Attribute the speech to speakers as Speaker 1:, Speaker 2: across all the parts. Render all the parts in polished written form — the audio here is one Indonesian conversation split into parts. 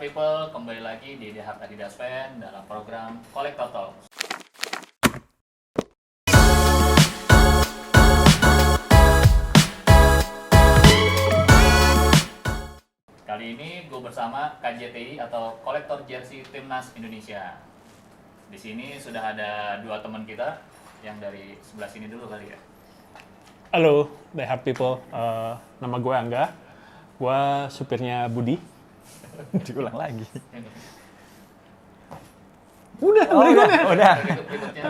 Speaker 1: People, kembali lagi di The Heart Adidas Fan dalam program Collector Talk. Kali ini gue bersama KJTI atau Kolektor Jersey Timnas Indonesia. Di sini sudah ada dua teman kita yang dari sebelah sini dulu kali ya.
Speaker 2: Halo, The Heart People. Nama gue Angga. Gue supirnya Budi.
Speaker 3: Diulang lagi.
Speaker 2: Udah.
Speaker 3: Udah.
Speaker 1: Berikutnya.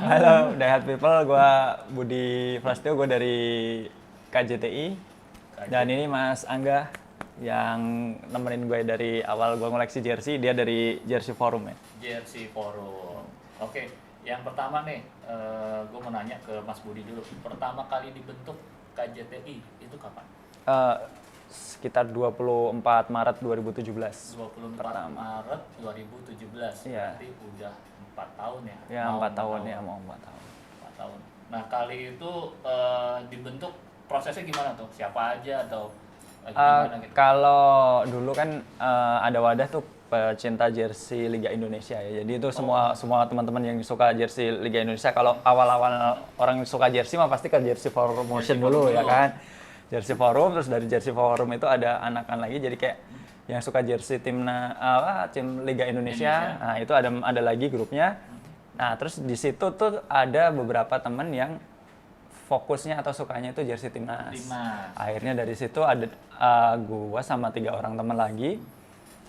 Speaker 3: Halo, The Heart People. Gue Budi Prasetyo. Gue dari KJTI. Dan ini Mas Angga yang nemenin gue dari awal gue ngoleksi jersey. Dia dari Jersey Forum ya.
Speaker 1: Jersey Forum. Oke, yang pertama nih, gue mau nanya ke Mas Budi dulu. Pertama kali dibentuk KJTI itu kapan?
Speaker 3: Sekitar 24 Maret 2017.
Speaker 1: 24
Speaker 3: Pertama.
Speaker 1: Maret 2017.
Speaker 3: Iya.
Speaker 1: Berarti udah 4 tahun ya?
Speaker 3: Ya, 4 tahun ya, mau 4 tahun.
Speaker 1: 4 tahun. Nah, kali itu dibentuk prosesnya gimana tuh? Siapa aja atau gimana gitu?
Speaker 3: Kalau dulu kan ada wadah tuh pecinta jersey Liga Indonesia ya. Jadi itu semua teman-teman yang suka jersey Liga Indonesia, kalau awal-awal orang suka jersey mah pasti ke Jersey Forum Motion dulu ya kan. Jersey Forum, terus dari Jersey Forum itu ada anakan lagi, jadi kayak yang suka jersey tim Liga Indonesia. Nah, itu ada lagi grupnya. Nah, terus di situ tuh ada beberapa teman yang fokusnya atau sukanya itu jersey timnas. Akhirnya dari situ ada gua sama 3 orang teman lagi.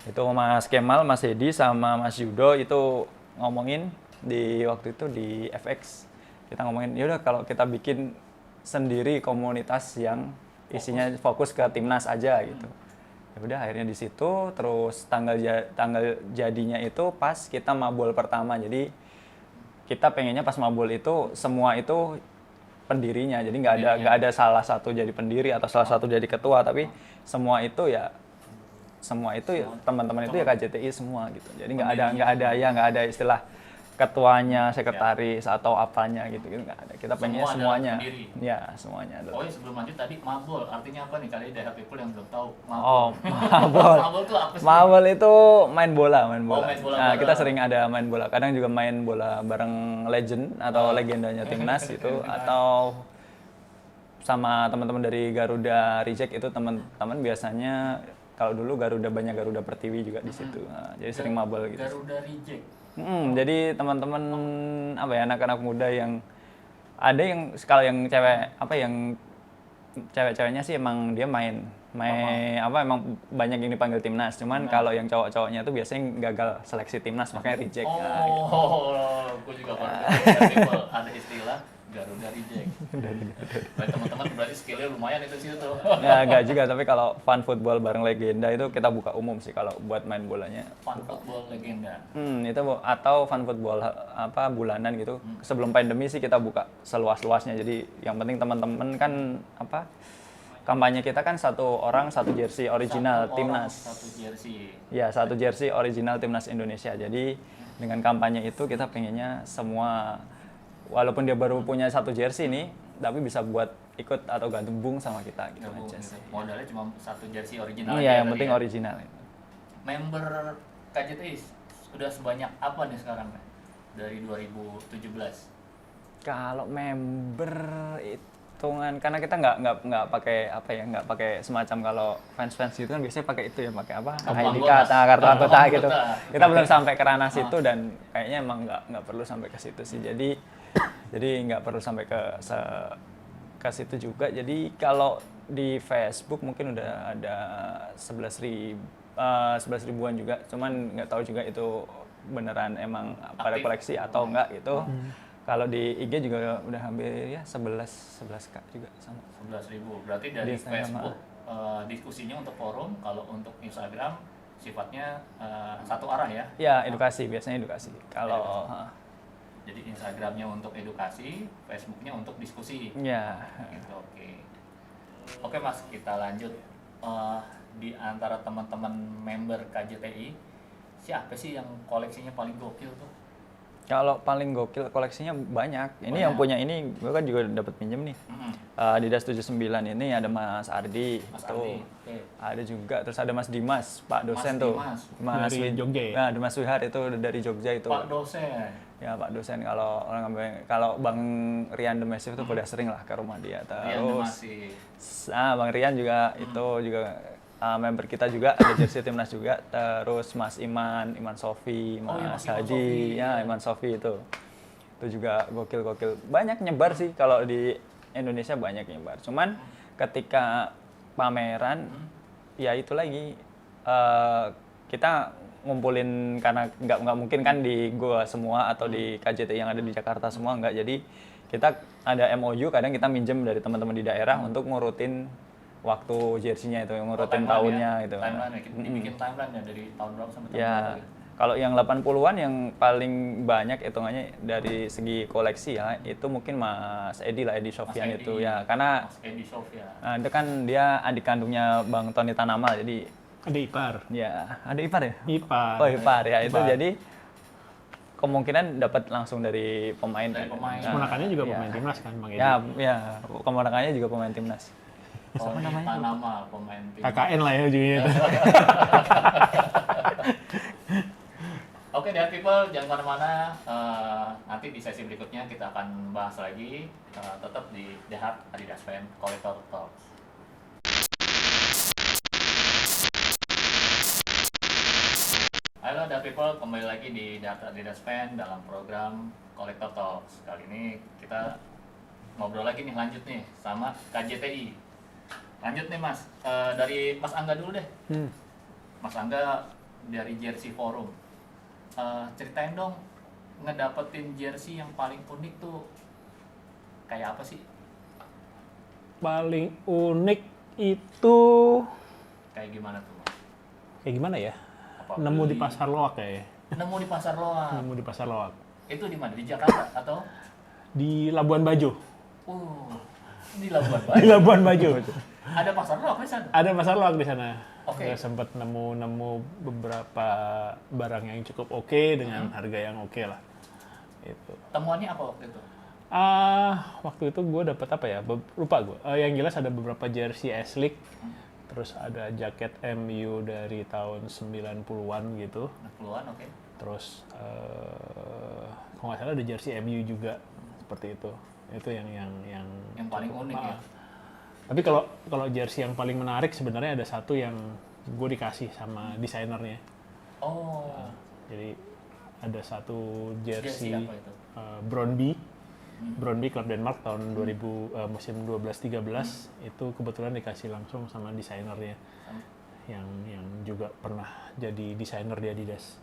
Speaker 3: Itu Mas Kemal, Mas Hedi, sama Mas Yudo itu ngomongin di waktu itu di FX. Kita ngomongin, yaudah kalau kita bikin sendiri komunitas yang isinya fokus ke timnas aja gitu. Ya udah akhirnya di situ, terus tanggal jadinya itu pas kita mabul pertama. Jadi kita pengennya pas mabul itu semua itu pendirinya. Jadi nggak ada salah satu jadi pendiri atau salah satu jadi ketua, tapi semua itu ya teman-teman itu ya KJTI semua gitu. Jadi nggak ada istilah ketuanya, sekretaris atau apanya gitu nggak ada. Kita pengennya semuanya. Ya, semuanya.
Speaker 1: Oh ya, sebelum lanjut tadi mabul artinya apa nih, kali The Heart People yang belum tahu mabul.
Speaker 3: Oh, mabul.
Speaker 1: Mabul itu apa sih?
Speaker 3: Mabul itu main bola.
Speaker 1: Main bola
Speaker 3: Nah, kita sering ada main bola. Kadang juga main bola bareng legend atau legendanya timnas gitu, atau sama teman-teman dari Garuda Reject itu teman-teman biasanya kalau dulu banyak Garuda Pertiwi juga di situ. Nah, jadi sering mabul gitu.
Speaker 1: Garuda Reject.
Speaker 3: Jadi teman-teman anak-anak muda yang ada yang kalau yang cewek-ceweknya sih emang dia main emang banyak yang dipanggil timnas. Cuman kalau yang cowok-cowoknya itu biasanya gagal seleksi timnas makanya reject.
Speaker 1: Gue juga pernah ada istilah Garuda Reject. Baik teman-teman, berarti skillnya lumayan itu sih tuh.
Speaker 3: Ya enggak juga, tapi kalau fun football bareng legenda itu kita buka umum sih kalau buat main bolanya.
Speaker 1: Fun football legenda.
Speaker 3: Itu atau fun football bulanan gitu. Sebelum pandemi sih kita buka seluas-luasnya. Jadi yang penting teman-teman kan kampanye kita kan satu orang satu jersey original timnas.
Speaker 1: Satu jersey.
Speaker 3: Ya, satu jersey original timnas Indonesia. Jadi dengan kampanye itu kita pengennya semua, walaupun dia baru punya satu jersey nih, tapi bisa buat ikut atau gabung sama kita gitu aja sih.
Speaker 1: Modalnya cuma satu jersey original.
Speaker 3: Iya, yang penting original.
Speaker 1: Member KJTI sudah sebanyak apa nih sekarang dari 2017?
Speaker 3: Kalau member hitungan, karena kita nggak pakai semacam kalau fans gitu kan biasanya pakai itu ya, pakai ID card, kartu anggota gitu. Kita belum sampai ke ranah situ dan kayaknya emang nggak perlu sampai ke situ sih. Jadi nggak perlu sampai ke situ juga. Jadi kalau di Facebook mungkin udah ada 11 ribuan juga. Cuman nggak tahu juga itu beneran emang pada koleksi atau enggak gitu. Kalau di IG juga udah hampir ya 11K juga sama.
Speaker 1: 11.000. Berarti dari Facebook diskusinya untuk forum, kalau untuk Instagram sifatnya satu arah ya?
Speaker 3: Ya, biasanya edukasi. Kalau
Speaker 1: jadi Instagramnya untuk edukasi, Facebooknya untuk diskusi.
Speaker 3: Ya.
Speaker 1: Gitu, oke Mas, kita lanjut. Di antara teman-teman member KJTI, siapa sih yang koleksinya paling gokil tuh?
Speaker 3: Kalau paling gokil koleksinya banyak. Ini yang punya ini gue kan juga dapat pinjem nih. Adidas 79 ini ada Mas Ardi,
Speaker 1: Mas
Speaker 3: tuh.
Speaker 1: Ardi, oke.
Speaker 3: Ada juga, terus ada Mas Dimas, Pak dosen
Speaker 1: Mas
Speaker 3: tuh.
Speaker 1: Dimas.
Speaker 2: Dari Jogja ya?
Speaker 3: Nah, Dimas Wihar itu dari Jogja itu.
Speaker 1: Pak dosen.
Speaker 3: Ya Pak dosen, kalau Bang Rian The Massive tuh udah sering lah ke rumah dia.
Speaker 1: Rian
Speaker 3: Terus
Speaker 1: masih.
Speaker 3: Bang Rian juga itu juga member kita juga, ada jersey timnas juga. Terus Mas Iman Sofi,
Speaker 1: Oh, iya,
Speaker 3: Mas
Speaker 1: Iman
Speaker 3: Haji,
Speaker 1: Sofi.
Speaker 3: ya Iman Sofi itu juga gokil. Banyak nyebar sih kalau di Indonesia, banyak nyebar. Cuman ketika pameran ya itu lagi kita ngumpulin, karena nggak mungkin kan di gua semua atau di KJT yang ada di Jakarta semua nggak. Jadi kita ada MOU, kadang kita minjem dari teman-teman di daerah untuk ngurutin waktu jersinya itu, ngurutin tahunnya
Speaker 1: ya?
Speaker 3: itu.
Speaker 1: Timeline ya, dibikin timeline ya dari tahun berapa sampai tahun
Speaker 3: Ya,
Speaker 1: berapa gitu.
Speaker 3: kalau yang 80-an yang paling banyak hitungannya dari segi koleksi ya, itu mungkin Mas Edi lah, Edi Sofyan
Speaker 1: Edi.
Speaker 3: itu ya. Karena
Speaker 1: Mas Edi Sofyan.
Speaker 3: itu kan dia adik kandungnya Bang Tony Tanamal, jadi
Speaker 2: Ada ipar.
Speaker 3: ya ada ipar ya?
Speaker 2: Ipar.
Speaker 3: Oh ipar ya, itu
Speaker 2: Ipar.
Speaker 3: jadi kemungkinan dapat langsung dari pemain.
Speaker 1: Dari pemain.
Speaker 2: Keponakannya juga
Speaker 3: Ya.
Speaker 2: pemain timnas kan, Bang Edi.
Speaker 3: Ya, keponakannya juga pemain timnas.
Speaker 1: Tony Tanamal, pemain tim.
Speaker 2: KKN lah ya ujungnya itu.
Speaker 1: Oke, dan people jangan kemana-mana. Nanti di sesi berikutnya kita akan bahas lagi, tetap di The Heart Adidas Fan Collector Talks. Halo The People, kembali lagi di The Heart Adidas Fan dalam program Collector Talks. Kali ini kita ngobrol lagi nih, lanjut nih sama KJTI. Lanjut nih Mas, dari Mas Angga dulu deh. Mas Angga dari Jersey Forum. Ceritain dong, ngedapetin jersey yang paling unik tuh kayak apa sih?
Speaker 2: Paling unik itu
Speaker 1: Kayak gimana tuh Mas?
Speaker 2: kayak gimana ya?
Speaker 1: Apa
Speaker 2: Nemu
Speaker 1: beli?
Speaker 2: di pasar loak kayaknya.
Speaker 1: Nemu di pasar Loak.
Speaker 2: Nemu di pasar loak.
Speaker 1: Itu di mana? Di Jakarta atau?
Speaker 2: Di Labuan Bajo.
Speaker 1: Di Labuan
Speaker 2: Di
Speaker 1: Bajo.
Speaker 2: Labuan Bajo.
Speaker 1: Ada pasar Loak di sana?
Speaker 2: Ada pasar loak di sana.
Speaker 1: Oke.
Speaker 2: Saya sempat nemu beberapa barang yang cukup oke dengan harga yang oke lah. Itu.
Speaker 1: Temuannya apa waktu itu?
Speaker 2: Waktu itu gue dapat apa ya? Lupa gue. Yang jelas ada beberapa jersey S-League. Terus ada jaket MU dari tahun 90-an gitu.
Speaker 1: 60-an, oke.
Speaker 2: Terus kalau nggak salah ada jersey MU juga seperti itu. Itu yang
Speaker 1: Yang paling
Speaker 2: cukup,
Speaker 1: unik ya?
Speaker 2: Tapi kalau jersey yang paling menarik sebenarnya ada satu yang gue dikasih sama desainernya.
Speaker 1: Oh,
Speaker 2: Jadi ada satu
Speaker 1: jersey
Speaker 2: jersey
Speaker 1: apa itu?
Speaker 2: Brøndby Club Denmark tahun 2000 musim 12-13 itu kebetulan dikasih langsung sama desainernya yang juga pernah jadi desainer di Adidas.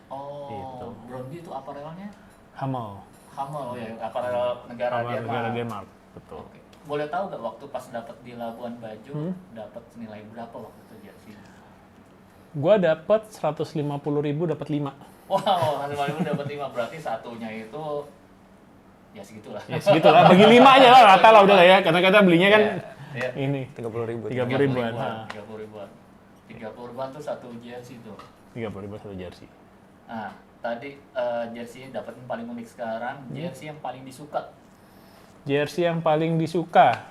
Speaker 1: Oh,
Speaker 2: Itu.
Speaker 1: Brøndby itu aparelnya?
Speaker 2: Hummel.
Speaker 1: Hummel, oh ya, aparel negara
Speaker 2: Hummel, negara
Speaker 1: Denmark.
Speaker 2: Denmark, betul.
Speaker 1: Oke. Boleh tahu nggak waktu pas dapat di Labuan Bajo, dapat senilai berapa waktu itu jersey?
Speaker 2: Gua dapat 150.000 dapat 5.
Speaker 1: Wow, hasil paling dapat 5, berarti satunya itu ya segitulah.
Speaker 2: Ya segitulah, bagi 5 aja lah rata lah udah lah ya. Karena kita belinya kan
Speaker 1: Iya.
Speaker 2: ini
Speaker 3: 30.000.
Speaker 2: 30 ribuan.
Speaker 1: 30 ribuan. 30 ribuan tuh satu jersey tuh.
Speaker 2: 30 ribu satu jersey.
Speaker 1: Nah, tadi jersey yang dapat yang paling unik sekarang, jersey yang paling disuka.
Speaker 2: Jersey yang paling disuka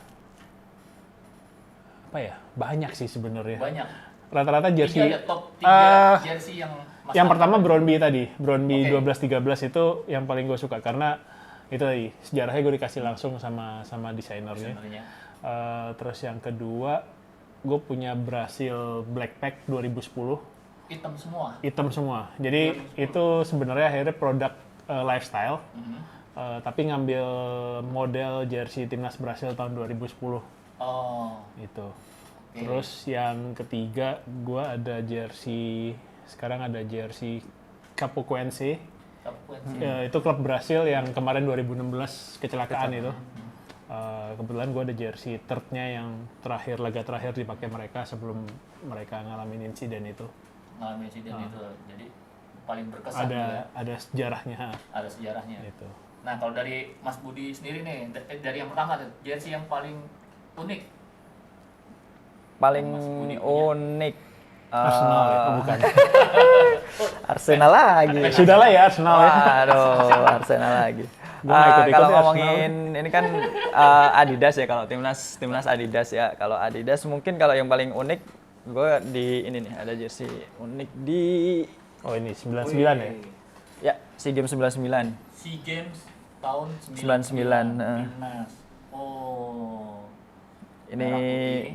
Speaker 2: apa ya? Banyak sih sebenarnya.
Speaker 1: Banyak.
Speaker 2: Rata-rata jersey.
Speaker 1: Tiga ya, top 3 jersey yang Mas
Speaker 2: Yang
Speaker 1: Angga
Speaker 2: pertama
Speaker 1: paling-
Speaker 2: Brøndby tadi. Brøndby
Speaker 1: Oke.
Speaker 2: 12-13 itu yang paling gue suka karena itu tadi sejarahnya gue dikasih langsung sama desainernya.
Speaker 1: sebenarnya.
Speaker 2: Terus yang kedua gue punya Brazil Blackpack 2010
Speaker 1: Hitam semua.
Speaker 2: hitam semua. Jadi itu sebenarnya akhirnya produk lifestyle. Tapi ngambil model jersey timnas Brasil tahun 2010
Speaker 1: Oh,
Speaker 2: itu.
Speaker 1: oke.
Speaker 2: Terus yang ketiga gua ada jersey, sekarang ada jersey Chapecoense.
Speaker 1: Kapuense.
Speaker 2: Itu klub Brasil yang kemarin 2016 kecelakaan itu. Kebetulan gua ada jersey third-nya yang laga terakhir dipakai mereka sebelum mereka ngalamin insiden itu.
Speaker 1: Ngalamin insiden itu. Jadi paling berkesan juga.
Speaker 2: Ada sejarahnya.
Speaker 1: Ada sejarahnya.
Speaker 2: Itu.
Speaker 1: Nah, kalau dari Mas Budi sendiri nih, dari yang pertama tuh, jersey yang paling unik.
Speaker 3: Paling
Speaker 1: Mas Budi punya.
Speaker 3: unik
Speaker 2: Arsenal ya? Oh, bukan.
Speaker 3: Arsenal lagi.
Speaker 2: Sudahlah ya Arsenal ya.
Speaker 3: Waduh, Arsenal lagi.
Speaker 2: Gua nggak ikut-ikut
Speaker 3: Kalau
Speaker 2: ya,
Speaker 3: ngomongin ini kan Adidas ya, kalau timnas Adidas ya. Kalau Adidas mungkin kalau yang paling unik gue di ini nih ada jersey unik di
Speaker 2: Oh ini 99 ya?
Speaker 3: ya SEA Games 99.
Speaker 1: SEA Games tahun
Speaker 3: 99,
Speaker 1: Timnas. Oh.
Speaker 3: Ini
Speaker 1: Merah putih.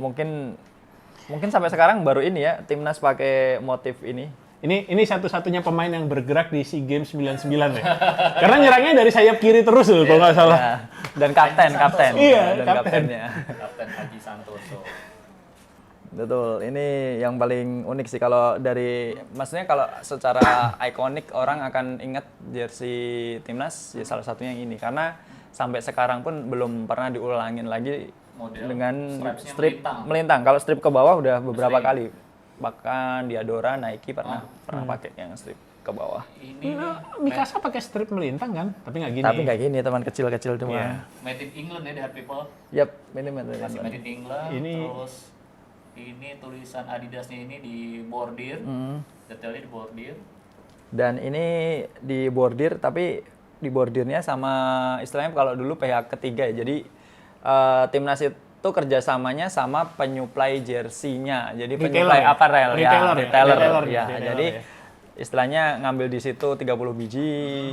Speaker 3: mungkin sampai sekarang baru ini ya timnas pakai motif ini.
Speaker 2: Ini satu-satunya pemain yang bergerak di SEA Games 99 ya. Karena nyerangnya dari sayap kiri terus loh kalau nggak salah.
Speaker 3: Ya, dan kapten.
Speaker 2: Iya,
Speaker 3: Dan
Speaker 2: kapten.
Speaker 3: kaptennya.
Speaker 1: Kapten Haji Santoso.
Speaker 3: Betul, ini yang paling unik sih kalau dari, maksudnya kalau secara ikonik orang akan ingat jersey timnas ya salah satunya yang ini karena sampai sekarang pun belum pernah diulangin lagi
Speaker 1: Model
Speaker 3: dengan
Speaker 1: stripes-nya
Speaker 3: strip melintang. Kalau strip ke bawah udah beberapa
Speaker 1: Sering.
Speaker 3: kali, bahkan Diadora, Nike pernah pakai yang strip ke bawah.
Speaker 1: Ini
Speaker 2: Nah, Mikasa pakai strip melintang kan, tapi nggak gini.
Speaker 3: Tapi nggak gini, teman kecil-kecil cuma.
Speaker 2: Iya.
Speaker 1: made in England ya, The People.
Speaker 3: Yap, ini
Speaker 1: Masih made in England.
Speaker 2: Ini-
Speaker 1: Terus ini tulisan Adidasnya ini di bordir. Detailnya di bordir.
Speaker 3: Dan ini di bordir, tapi di bordirnya sama istilahnya kalau dulu pihak ketiga ya. Jadi timnas itu kerjasamanya sama penyuplai jersey-nya. Jadi
Speaker 2: Retailer
Speaker 3: penyuplai
Speaker 2: ya?
Speaker 3: apparel
Speaker 2: Retailer ya?
Speaker 3: retailer
Speaker 2: Retailer
Speaker 3: ya.
Speaker 2: ya?
Speaker 3: Jadi istilahnya ngambil di situ 30 biji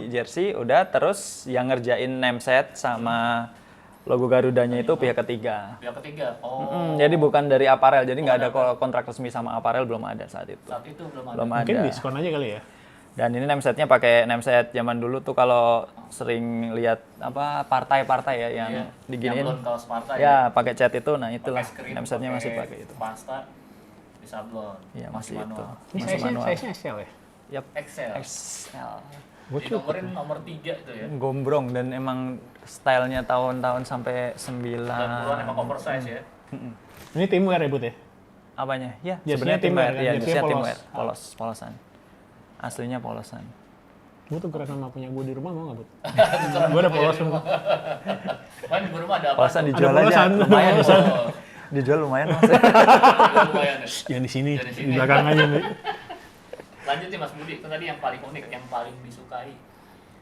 Speaker 3: jersey, udah terus yang ngerjain name set sama logo Garudanya itu pihak ketiga.
Speaker 1: Pihak ketiga. Oh.
Speaker 3: Jadi bukan dari apparel, jadi nggak ada kontrak resmi sama apparel, belum ada saat itu.
Speaker 1: Saat itu belum ada.
Speaker 3: Belum
Speaker 2: Mungkin
Speaker 3: ada.
Speaker 2: diskon aja kali ya.
Speaker 3: Dan ini name setnya pakai name set zaman dulu tuh kalau sering lihat apa partai-partai ya yang
Speaker 1: Iya.
Speaker 3: diginiin.
Speaker 1: Yang kaos partai.
Speaker 3: Ya, pakai cat itu, nah itulah
Speaker 1: Pakai screen,
Speaker 3: name setnya masih pakai itu.
Speaker 1: Pasta di sablon.
Speaker 3: Iya, masih itu.
Speaker 1: manual.
Speaker 2: Ini
Speaker 3: Masih manual.
Speaker 2: size-nya XL ya?
Speaker 3: Yap,
Speaker 1: Excel.
Speaker 3: XL.
Speaker 1: Dinomorin nomor 3 itu ya.
Speaker 3: Gombrong dan emang stylenya tahun-tahun sampai 9.
Speaker 1: Dan puluhan emang oversize ya.
Speaker 2: Ini timwear ya, Bud ya?
Speaker 3: Apanya? Ya,
Speaker 2: Jersey-nya
Speaker 3: sebenarnya
Speaker 2: timwear
Speaker 3: timwear.
Speaker 2: kan?
Speaker 3: Iya,
Speaker 2: Jersey-nya
Speaker 3: jersey
Speaker 2: polos.
Speaker 3: timwear, polosan. Aslinya polosan.
Speaker 2: Gue tuh keren sama punya gue di rumah, mau nggak, Bud? Gue ada polos semua.
Speaker 1: Main di rumah ada apa?
Speaker 3: Polosan
Speaker 1: tuh?
Speaker 3: dijual
Speaker 2: Ada
Speaker 3: aja,
Speaker 2: polosan,
Speaker 3: lumayan.
Speaker 2: polosan.
Speaker 1: Oh,
Speaker 3: Dijual lumayan Mas.
Speaker 1: lumayan ya.
Speaker 2: Yang di sini,
Speaker 1: Yang di sini.
Speaker 2: di belakang aja nih.
Speaker 1: Lanjut nih Mas Budi, itu tadi yang paling unik, yang paling disukai.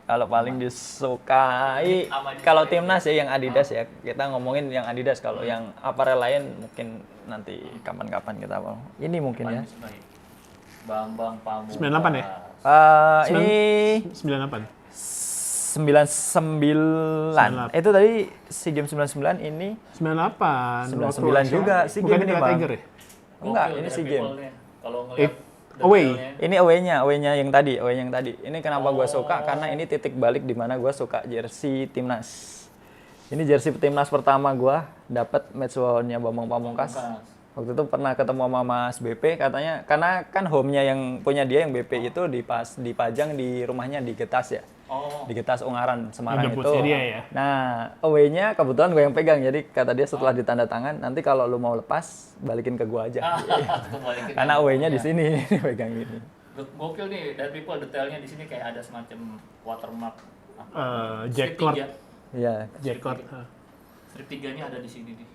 Speaker 3: Kalau paling disukai,
Speaker 1: Sama disukai.
Speaker 3: kalau timnas ya yang Adidas ya, kita ngomongin yang Adidas. Kalau yang apparel lain mungkin nanti kapan-kapan kita mau. Ini mungkin ya.
Speaker 1: Paling disukai. Bambang Pamungkas.
Speaker 2: 98 ya?
Speaker 3: Ini
Speaker 2: 98.
Speaker 3: 99. Itu tadi SEA Games 99 ini
Speaker 2: 98.
Speaker 3: 99 juga, SEA
Speaker 2: Bukan
Speaker 3: Games ini,
Speaker 2: Piala
Speaker 3: Bang.
Speaker 2: Tiger ya?
Speaker 3: Enggak,
Speaker 1: Gokil
Speaker 3: ini
Speaker 1: dari
Speaker 3: SEA Games.
Speaker 1: people-nya. Kalau ngeliat
Speaker 2: Away.
Speaker 1: detailnya.
Speaker 3: Ini away-nya yang tadi, Ini kenapa gua suka karena ini titik balik di mana gua suka jersey timnas. Ini jersey timnas pertama gua dapat match nya Bambang Pamungkas. Waktu itu pernah ketemu sama Mas BP, katanya karena kan home-nya yang punya dia yang BP itu dipajang di rumahnya di Getas ya.
Speaker 1: Oh,
Speaker 3: Di Getas Ungaran Semarang
Speaker 2: Yang
Speaker 3: itu.
Speaker 2: debutnya dia ya?
Speaker 3: Nah, away-nya kebetulan gue yang pegang. Jadi kata dia setelah ditanda tangan, nanti kalau lu mau lepas balikin ke gua aja.
Speaker 1: kembaliin
Speaker 3: Karena
Speaker 1: lagi.
Speaker 3: away-nya di sini pegang ini.
Speaker 1: Gokil nih, dari people detailnya di sini kayak ada semacam watermark.
Speaker 2: Jack
Speaker 1: Strip
Speaker 2: Cord.
Speaker 1: tiga.
Speaker 3: Iya.
Speaker 2: Jack Cord.
Speaker 1: Strip 3-nya ada di sini nih.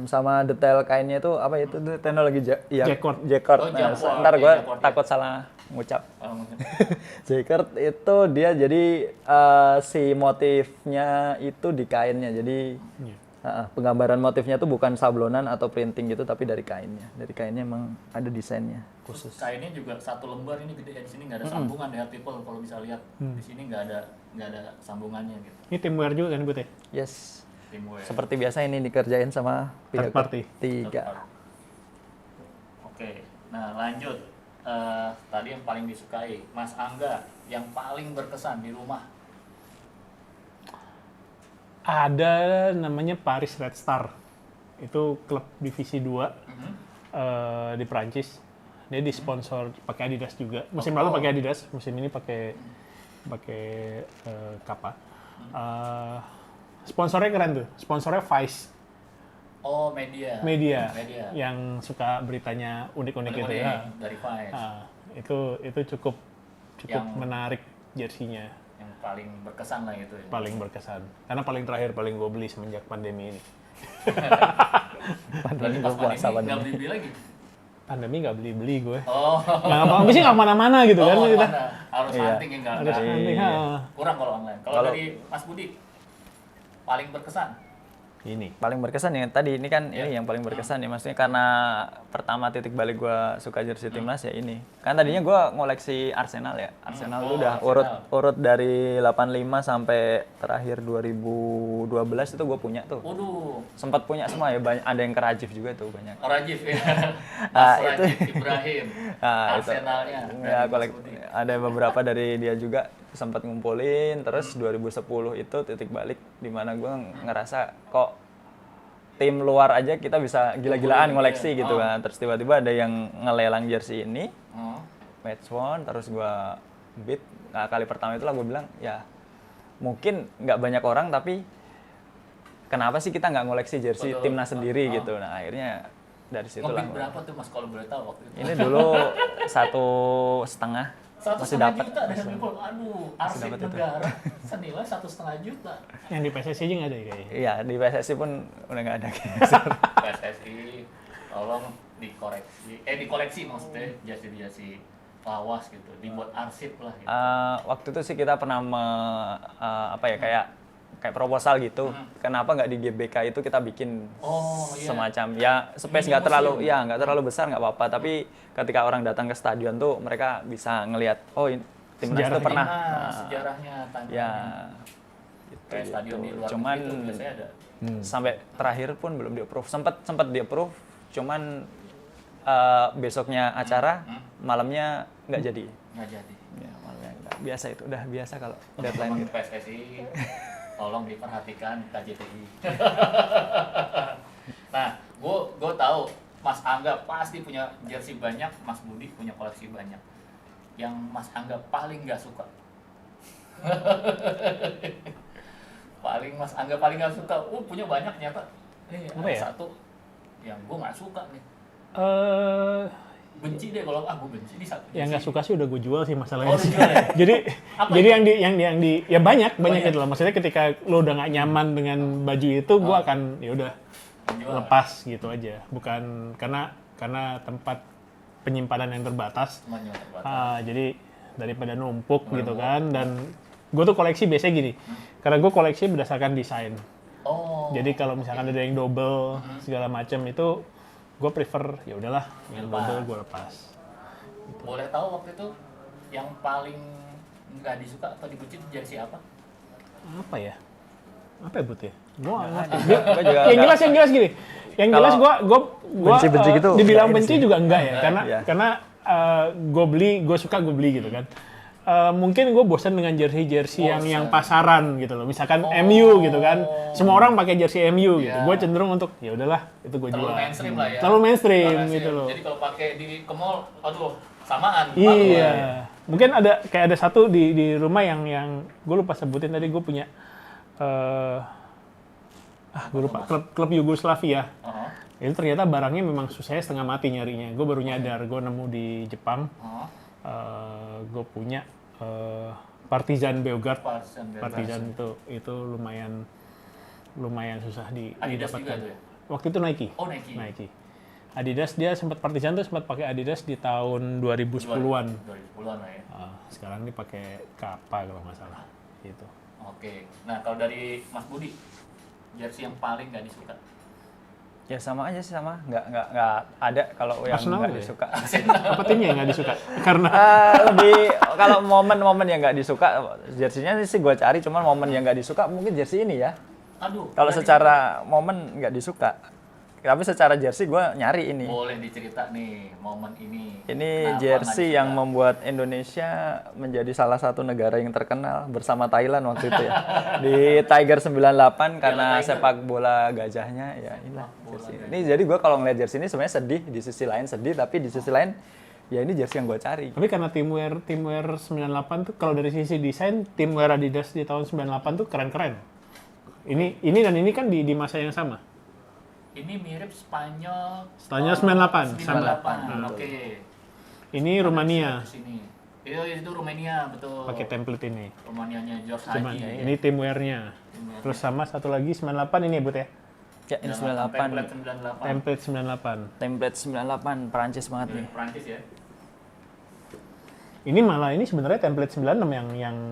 Speaker 3: Sama detail kainnya itu apa itu teknologi
Speaker 2: Jacquard.
Speaker 3: Jacquard.
Speaker 1: Oh,
Speaker 3: Nah,
Speaker 1: Jacquard.
Speaker 3: ntar gue
Speaker 1: Ya, Jacquard, ya.
Speaker 3: takut salah ngucap.
Speaker 1: Oh, mungkin.
Speaker 3: Jacquard itu dia jadi si motifnya itu di kainnya. Jadi penggambaran motifnya itu bukan sablonan atau printing gitu, tapi dari kainnya. Dari kainnya emang ada desainnya
Speaker 1: Terus
Speaker 3: khusus.
Speaker 1: kainnya juga satu lembar ini gede ya, di sini nggak ada sambungan ya people, kalau bisa lihat di sini nggak ada sambungannya gitu.
Speaker 2: Ini timwear juga kan, Bud ya?
Speaker 3: Yes.
Speaker 1: Timwear.
Speaker 3: Seperti biasa ini dikerjain sama pihak
Speaker 2: Third party.
Speaker 3: ketiga.
Speaker 1: Oke, nah lanjut. Tadi yang paling disukai, Mas Angga, yang paling berkesan di rumah.
Speaker 2: Ada namanya Paris Red Star. Itu klub divisi 2 di Prancis. Dia disponsor pakai Adidas juga. Musim lalu pakai Adidas, musim ini pakai Kappa. Sponsornya keren tuh. Sponsornya Vice
Speaker 1: Oh, media.
Speaker 2: Media,
Speaker 1: Media.
Speaker 2: yang suka beritanya unik-unik gitu
Speaker 1: Unik-unik
Speaker 2: ya.
Speaker 1: dari Vice.
Speaker 2: Itu cukup
Speaker 1: Yang-
Speaker 2: menarik jersinya,
Speaker 1: Yang paling berkesan lah gitu ya.
Speaker 2: paling berkesan. Karena paling terakhir paling gue beli semenjak pandemi ini.
Speaker 1: Berarti pas
Speaker 3: Puasa
Speaker 1: pandemi nggak
Speaker 3: pandemi.
Speaker 1: beli lagi.
Speaker 2: pandemi nggak beli gue.
Speaker 1: Oh.
Speaker 2: Nggak sih nggak kemana-mana gitu kan
Speaker 1: Oh,
Speaker 2: kita.
Speaker 1: mana? Harus
Speaker 3: Iya.
Speaker 1: hunting ya nggak?
Speaker 2: Harus
Speaker 1: nggak.
Speaker 2: hunting, ha.
Speaker 1: Kurang kalau online. Kalau
Speaker 3: Kalau-
Speaker 1: dari Mas Budi, paling berkesan?
Speaker 2: Ini.
Speaker 3: Paling berkesan yang tadi ini kan
Speaker 1: Iya.
Speaker 3: ini yang paling berkesan ya, maksudnya karena pertama titik balik gua suka jersey timnas ya ini. Kan tadinya gua ngoleksi Arsenal ya. Arsenal
Speaker 1: Oh,
Speaker 3: tuh udah
Speaker 1: Arsenal.
Speaker 3: urut dari 85 sampai terakhir 2012 itu gua punya tuh.
Speaker 1: Waduh,
Speaker 3: Sempat punya semua ya, banyak, ada yang kerajif juga tuh banyak.
Speaker 1: Rajif ya.
Speaker 3: Ah,
Speaker 1: Mas
Speaker 3: itu.
Speaker 1: Rajif Ibrahim.
Speaker 3: Nah, itu.
Speaker 1: Arsenalnya.
Speaker 3: Ya,
Speaker 1: dari
Speaker 3: kolek,
Speaker 1: Mas Budi.
Speaker 3: ada beberapa dari dia juga sempat ngumpulin, terus 2010 itu titik balik di mana gua ngerasa kok tim luar aja kita bisa gila-gilaan ngoleksi
Speaker 1: Iya.
Speaker 3: gitu
Speaker 1: Oh.
Speaker 3: kan. Terus tiba-tiba ada yang ngelelang jersey ini,
Speaker 1: Oh.
Speaker 3: match one, terus gua bid. Nah, kali pertama itulah gue bilang, ya mungkin nggak banyak orang tapi kenapa sih kita nggak ngoleksi jersey
Speaker 1: Betul.
Speaker 3: timnas sendiri
Speaker 1: Oh.
Speaker 3: gitu. Nah, akhirnya dari situlah.
Speaker 1: Ngebid berapa tuh Mas kalau boleh tahu waktu itu?
Speaker 3: Ini dulu 1,5 masih
Speaker 1: 1,5
Speaker 3: dapat.
Speaker 1: juta dari Liverpool. Aduh, arsip
Speaker 3: dapat itu.
Speaker 1: negara senilai 1,5 juta.
Speaker 2: Yang di PSSI aja nggak ada ya kayaknya.
Speaker 3: Iya, di PSSI pun udah nggak ada.
Speaker 1: PSSI tolong dikoleksi maksudnya jersey lawas gitu, dibuat arsip lah gitu.
Speaker 3: Waktu itu sih kita pernah kayak proposal gitu. Kenapa nggak di GBK itu kita bikin
Speaker 1: Oh, iya.
Speaker 3: semacam ya space nggak terlalu besar nggak apa-apa. Tapi ketika orang datang ke stadion tuh mereka bisa ngelihat oh ini timnas
Speaker 2: Sejarah
Speaker 3: tuh pernah.
Speaker 1: Sejarahnya tanya.
Speaker 3: Ya.
Speaker 1: Kayak stadion di luar
Speaker 3: Cuman
Speaker 1: negeri itu biasanya ada.
Speaker 3: sampai terakhir pun belum di approve. Sempat di approve, cuman besoknya acara malamnya nggak jadi.
Speaker 1: Nggak jadi.
Speaker 3: Ya, malamnya nggak. Biasa itu udah biasa kalau
Speaker 1: Teman-teman
Speaker 3: deadline gitu.
Speaker 1: PSSI tolong diperhatikan KJTI. Nah, gue tahu Mas Angga pasti punya jersey banyak, Mas Budi punya koleksi banyak. Yang Mas Angga paling nggak suka. Mas Angga paling nggak suka. Punya banyak ternyata.
Speaker 2: Apa
Speaker 1: Ada
Speaker 2: ya?
Speaker 1: satu yang gue nggak suka nih.
Speaker 2: Benci
Speaker 1: Benci deh kalau gue benci di satu.
Speaker 2: yang nggak suka sih udah gue jual sih
Speaker 1: Oh,
Speaker 2: masalahnya.
Speaker 1: dijual ya?
Speaker 2: jadi
Speaker 1: Apa
Speaker 2: jadi
Speaker 1: itu?
Speaker 2: yang di ya banyak
Speaker 1: Banyak.
Speaker 2: gitu loh. Maksudnya ketika lo udah nggak nyaman dengan baju itu, gue akan ya udah
Speaker 1: Menjual.
Speaker 2: lepas gitu aja. Bukan karena tempat penyimpanan yang terbatas.
Speaker 1: Semuanya terbatas.
Speaker 2: Jadi daripada numpuk gitu kan. Dan gue tuh koleksi biasanya gini. Karena gue koleksi berdasarkan desain.
Speaker 1: Oh.
Speaker 2: Jadi kalau misalkan ada yang double segala macam itu gue prefer ya udahlah yang
Speaker 1: Lepas.
Speaker 2: double gue lepas.
Speaker 1: Boleh tahu waktu itu yang paling nggak disuka atau dibenci itu jersey apa?
Speaker 2: Apa ya but ya? Gue
Speaker 3: Gua juga
Speaker 2: yang
Speaker 3: nggak-
Speaker 2: jelas gini. Yang jelas
Speaker 3: Kalau
Speaker 2: gue
Speaker 3: benci-benci gitu,
Speaker 2: dibilang
Speaker 3: nggak ini
Speaker 2: benci
Speaker 3: sih.
Speaker 2: juga enggak ya,
Speaker 3: Iya.
Speaker 2: karena gue suka gue beli gitu kan. Mungkin gue bosan dengan jersey yang pasaran gitu loh. Misalkan MU gitu kan. Semua orang pakai jersey MU gitu.
Speaker 1: Iya.
Speaker 2: Gue cenderung untuk ya udahlah itu gue
Speaker 1: Terlalu
Speaker 2: jual.
Speaker 1: mainstream lah ya.
Speaker 2: Terlalu mainstream
Speaker 1: Terlalu
Speaker 2: gitu loh.
Speaker 1: Jadi kalau pakai ke mall, aduh, samaan.
Speaker 2: Iya.
Speaker 1: Malu.
Speaker 2: Mungkin ada satu di rumah yang gue lupa sebutin tadi, gue punya gue lupa klub Yugoslavia.
Speaker 1: Oh,
Speaker 2: Itu ternyata barangnya memang susahnya setengah mati nyarinya. Gue baru nyadar, gue nemu di Jepang.
Speaker 1: oh.
Speaker 2: Gue punya Partizan Beograd.
Speaker 1: Partizan Belgrade.
Speaker 2: Partizan itu lumayan susah
Speaker 1: Adidas juga
Speaker 2: didapatkan.
Speaker 1: tuh ya?
Speaker 2: Waktu itu Nike.
Speaker 1: Oh, Nike.
Speaker 2: Nike. Adidas dia sempat Partizan tuh sempat pakai Adidas di tahun 2010-an.
Speaker 1: 2010-an lah ya.
Speaker 2: Sekarang ini pakai Kappa kalau nggak salah. Gitu.
Speaker 1: Oke. Nah, kalau dari Mas Budi, jersey yang paling nggak disuka?
Speaker 3: Ya sama aja sih, sama. Nggak ada kalau yang
Speaker 2: Arsenal
Speaker 3: nggak
Speaker 2: ya?
Speaker 3: disuka.
Speaker 2: Apa timnya yang nggak disuka? Karena
Speaker 3: Lebih kalau momen-momen yang nggak disuka, jersinya sih gue cari, cuman momen yang nggak disuka mungkin jersey ini ya.
Speaker 1: Aduh.
Speaker 3: Kalau
Speaker 1: nggak
Speaker 3: secara momen nggak disuka, tapi secara jersey gue nyari ini.
Speaker 1: boleh dicerita nih momen ini.
Speaker 3: Ini
Speaker 1: Kenapa
Speaker 3: jersey
Speaker 1: nggak
Speaker 3: yang
Speaker 1: disuka?
Speaker 3: membuat Indonesia menjadi salah satu negara yang terkenal bersama Thailand waktu itu ya. Di Tiger 98 karena
Speaker 1: Tiger.
Speaker 3: sepak bola gajahnya ya inilah jersey. Ini jadi gue kalau ngeliat jersey ini sebenarnya sedih, di sisi lain sedih, tapi di sisi lain ya ini jersey yang gue cari.
Speaker 2: tapi karena teamwear 98 tuh kalau dari sisi desain teamwear Adidas di tahun 98 tuh keren-keren. Ini dan ini kan di masa yang sama.
Speaker 1: Ini mirip Spanyol.
Speaker 2: Spanyol 98, sama.
Speaker 1: 98. Oke.
Speaker 2: Ini Rumania
Speaker 1: Di sini. Itu Rumania, betul.
Speaker 2: pakai template ini.
Speaker 1: Rumanianya George
Speaker 2: Cuman
Speaker 1: Hagi.
Speaker 2: ini teamwear-nya. Terus sama satu lagi 98 ini ya, Bud ya.
Speaker 3: Ya, ini
Speaker 1: Dengan
Speaker 3: 98.
Speaker 1: template 98.
Speaker 2: Template 98.
Speaker 3: Template 98 Perancis banget nih.
Speaker 1: Prancis ya.
Speaker 2: Ini malah ini sebenarnya template 96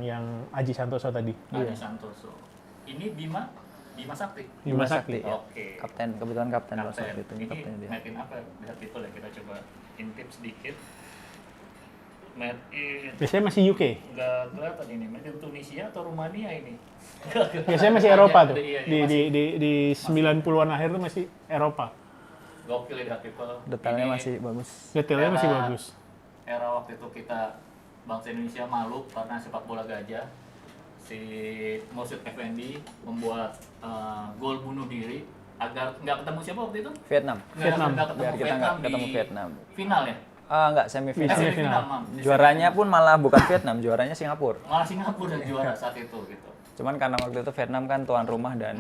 Speaker 2: yang Aji Santoso tadi.
Speaker 1: Aji Santoso. Ini Bima Sakti.
Speaker 2: Bima Sakti.
Speaker 1: Oke.
Speaker 3: Kapten, kebetulan kapten
Speaker 1: Kapten.
Speaker 3: waktu itu.
Speaker 1: Ini
Speaker 3: Kapten dia.
Speaker 1: made in apa? Lihat people ya, kita coba intip sedikit. Made in
Speaker 2: Biasanya masih UK.
Speaker 1: nggak kelihatan ini, made in Tunisia atau Rumania ini?
Speaker 2: Biasanya masih Eropa tuh.
Speaker 1: Iya,
Speaker 2: Di 90-an akhir tuh masih Eropa.
Speaker 1: Gokil ya people.
Speaker 3: Detailnya
Speaker 1: Ini
Speaker 3: masih bagus.
Speaker 2: Detailnya masih
Speaker 1: Era-
Speaker 2: bagus.
Speaker 1: Era waktu itu kita bangsa Indonesia malu karena sepak bola gajah. Si Mursyid Effendi membuat gol bunuh diri agar nggak ketemu siapa waktu itu?
Speaker 3: Vietnam.
Speaker 2: Vietnam.
Speaker 1: Nggak ketemu
Speaker 3: Biar kita nggak ketemu
Speaker 1: di
Speaker 3: Vietnam.
Speaker 1: Final ya?
Speaker 3: Enggak, semifinal.
Speaker 2: Semifinal.
Speaker 1: Mam. Di
Speaker 3: Juaranya
Speaker 1: semifinal.
Speaker 3: pun malah bukan Vietnam, juaranya Singapura.
Speaker 1: Malah Singapura yang juara saat itu gitu.
Speaker 3: Cuman karena waktu itu Vietnam kan tuan rumah dan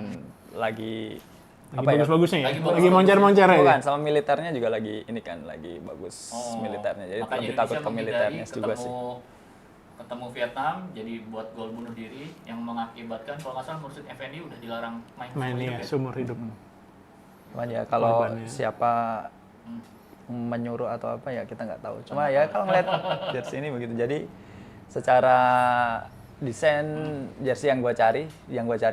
Speaker 3: lagi
Speaker 2: Lagi
Speaker 3: apa ya?
Speaker 2: bagus-bagusnya ya.
Speaker 1: Lagi
Speaker 2: Lagi
Speaker 1: bagus-bagus.
Speaker 2: moncer-moncer ya.
Speaker 3: Bukan, sama militernya juga lagi ini kan, lagi bagus
Speaker 1: Oh,
Speaker 3: militernya. Jadi
Speaker 1: makanya
Speaker 3: lebih takut
Speaker 1: Indonesia
Speaker 3: ke militernya
Speaker 1: menghindari
Speaker 3: juga sih.
Speaker 1: ketemu Vietnam, jadi buat gol bunuh diri yang mengakibatkan kalau nggak salah Mursyid Effendi udah dilarang main
Speaker 2: Main
Speaker 1: seumur
Speaker 2: ya,
Speaker 1: hidup ya.
Speaker 2: seumur hidup.
Speaker 3: Cuman ya kalau
Speaker 2: Korbannya.
Speaker 3: siapa menyuruh atau apa ya kita nggak tahu. Cuma ya kalau ngeliat jersey ini begitu. Jadi secara desain jersey yang gua cari,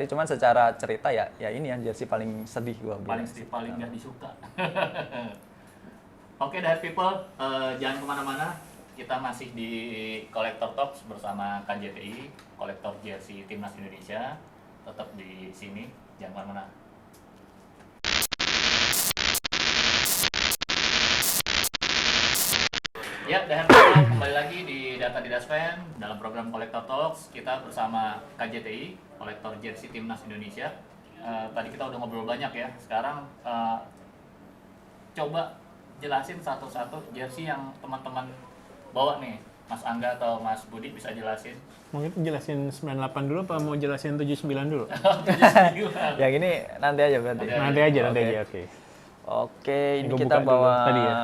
Speaker 3: cuman secara cerita ya ini yang jersey paling sedih gua bilang.
Speaker 1: paling nggak disuka. Oke, dari people, jangan kemana-mana. Kita masih di Collector Talks bersama KJTI, kolektor jersey timnas Indonesia. Tetap di sini, jangan kemana-mana. Ya, dan kembali lagi di Data Didas Fan dalam program Collector Talks. Kita bersama KJTI, kolektor jersey timnas Indonesia. Tadi kita udah ngobrol banyak ya. Sekarang coba jelasin satu-satu jersey yang teman-teman bawa nih. Mas Angga atau Mas Budi bisa jelasin.
Speaker 2: Mungkin jelasin 98 dulu apa mau jelasin 79 dulu?
Speaker 3: Yang ini nanti aja berarti.
Speaker 2: Nanti aja,
Speaker 3: Oke.
Speaker 2: oke.
Speaker 3: Oke, ini
Speaker 2: Gua
Speaker 3: kita
Speaker 2: buka dulu
Speaker 3: bawa
Speaker 2: tadi ya.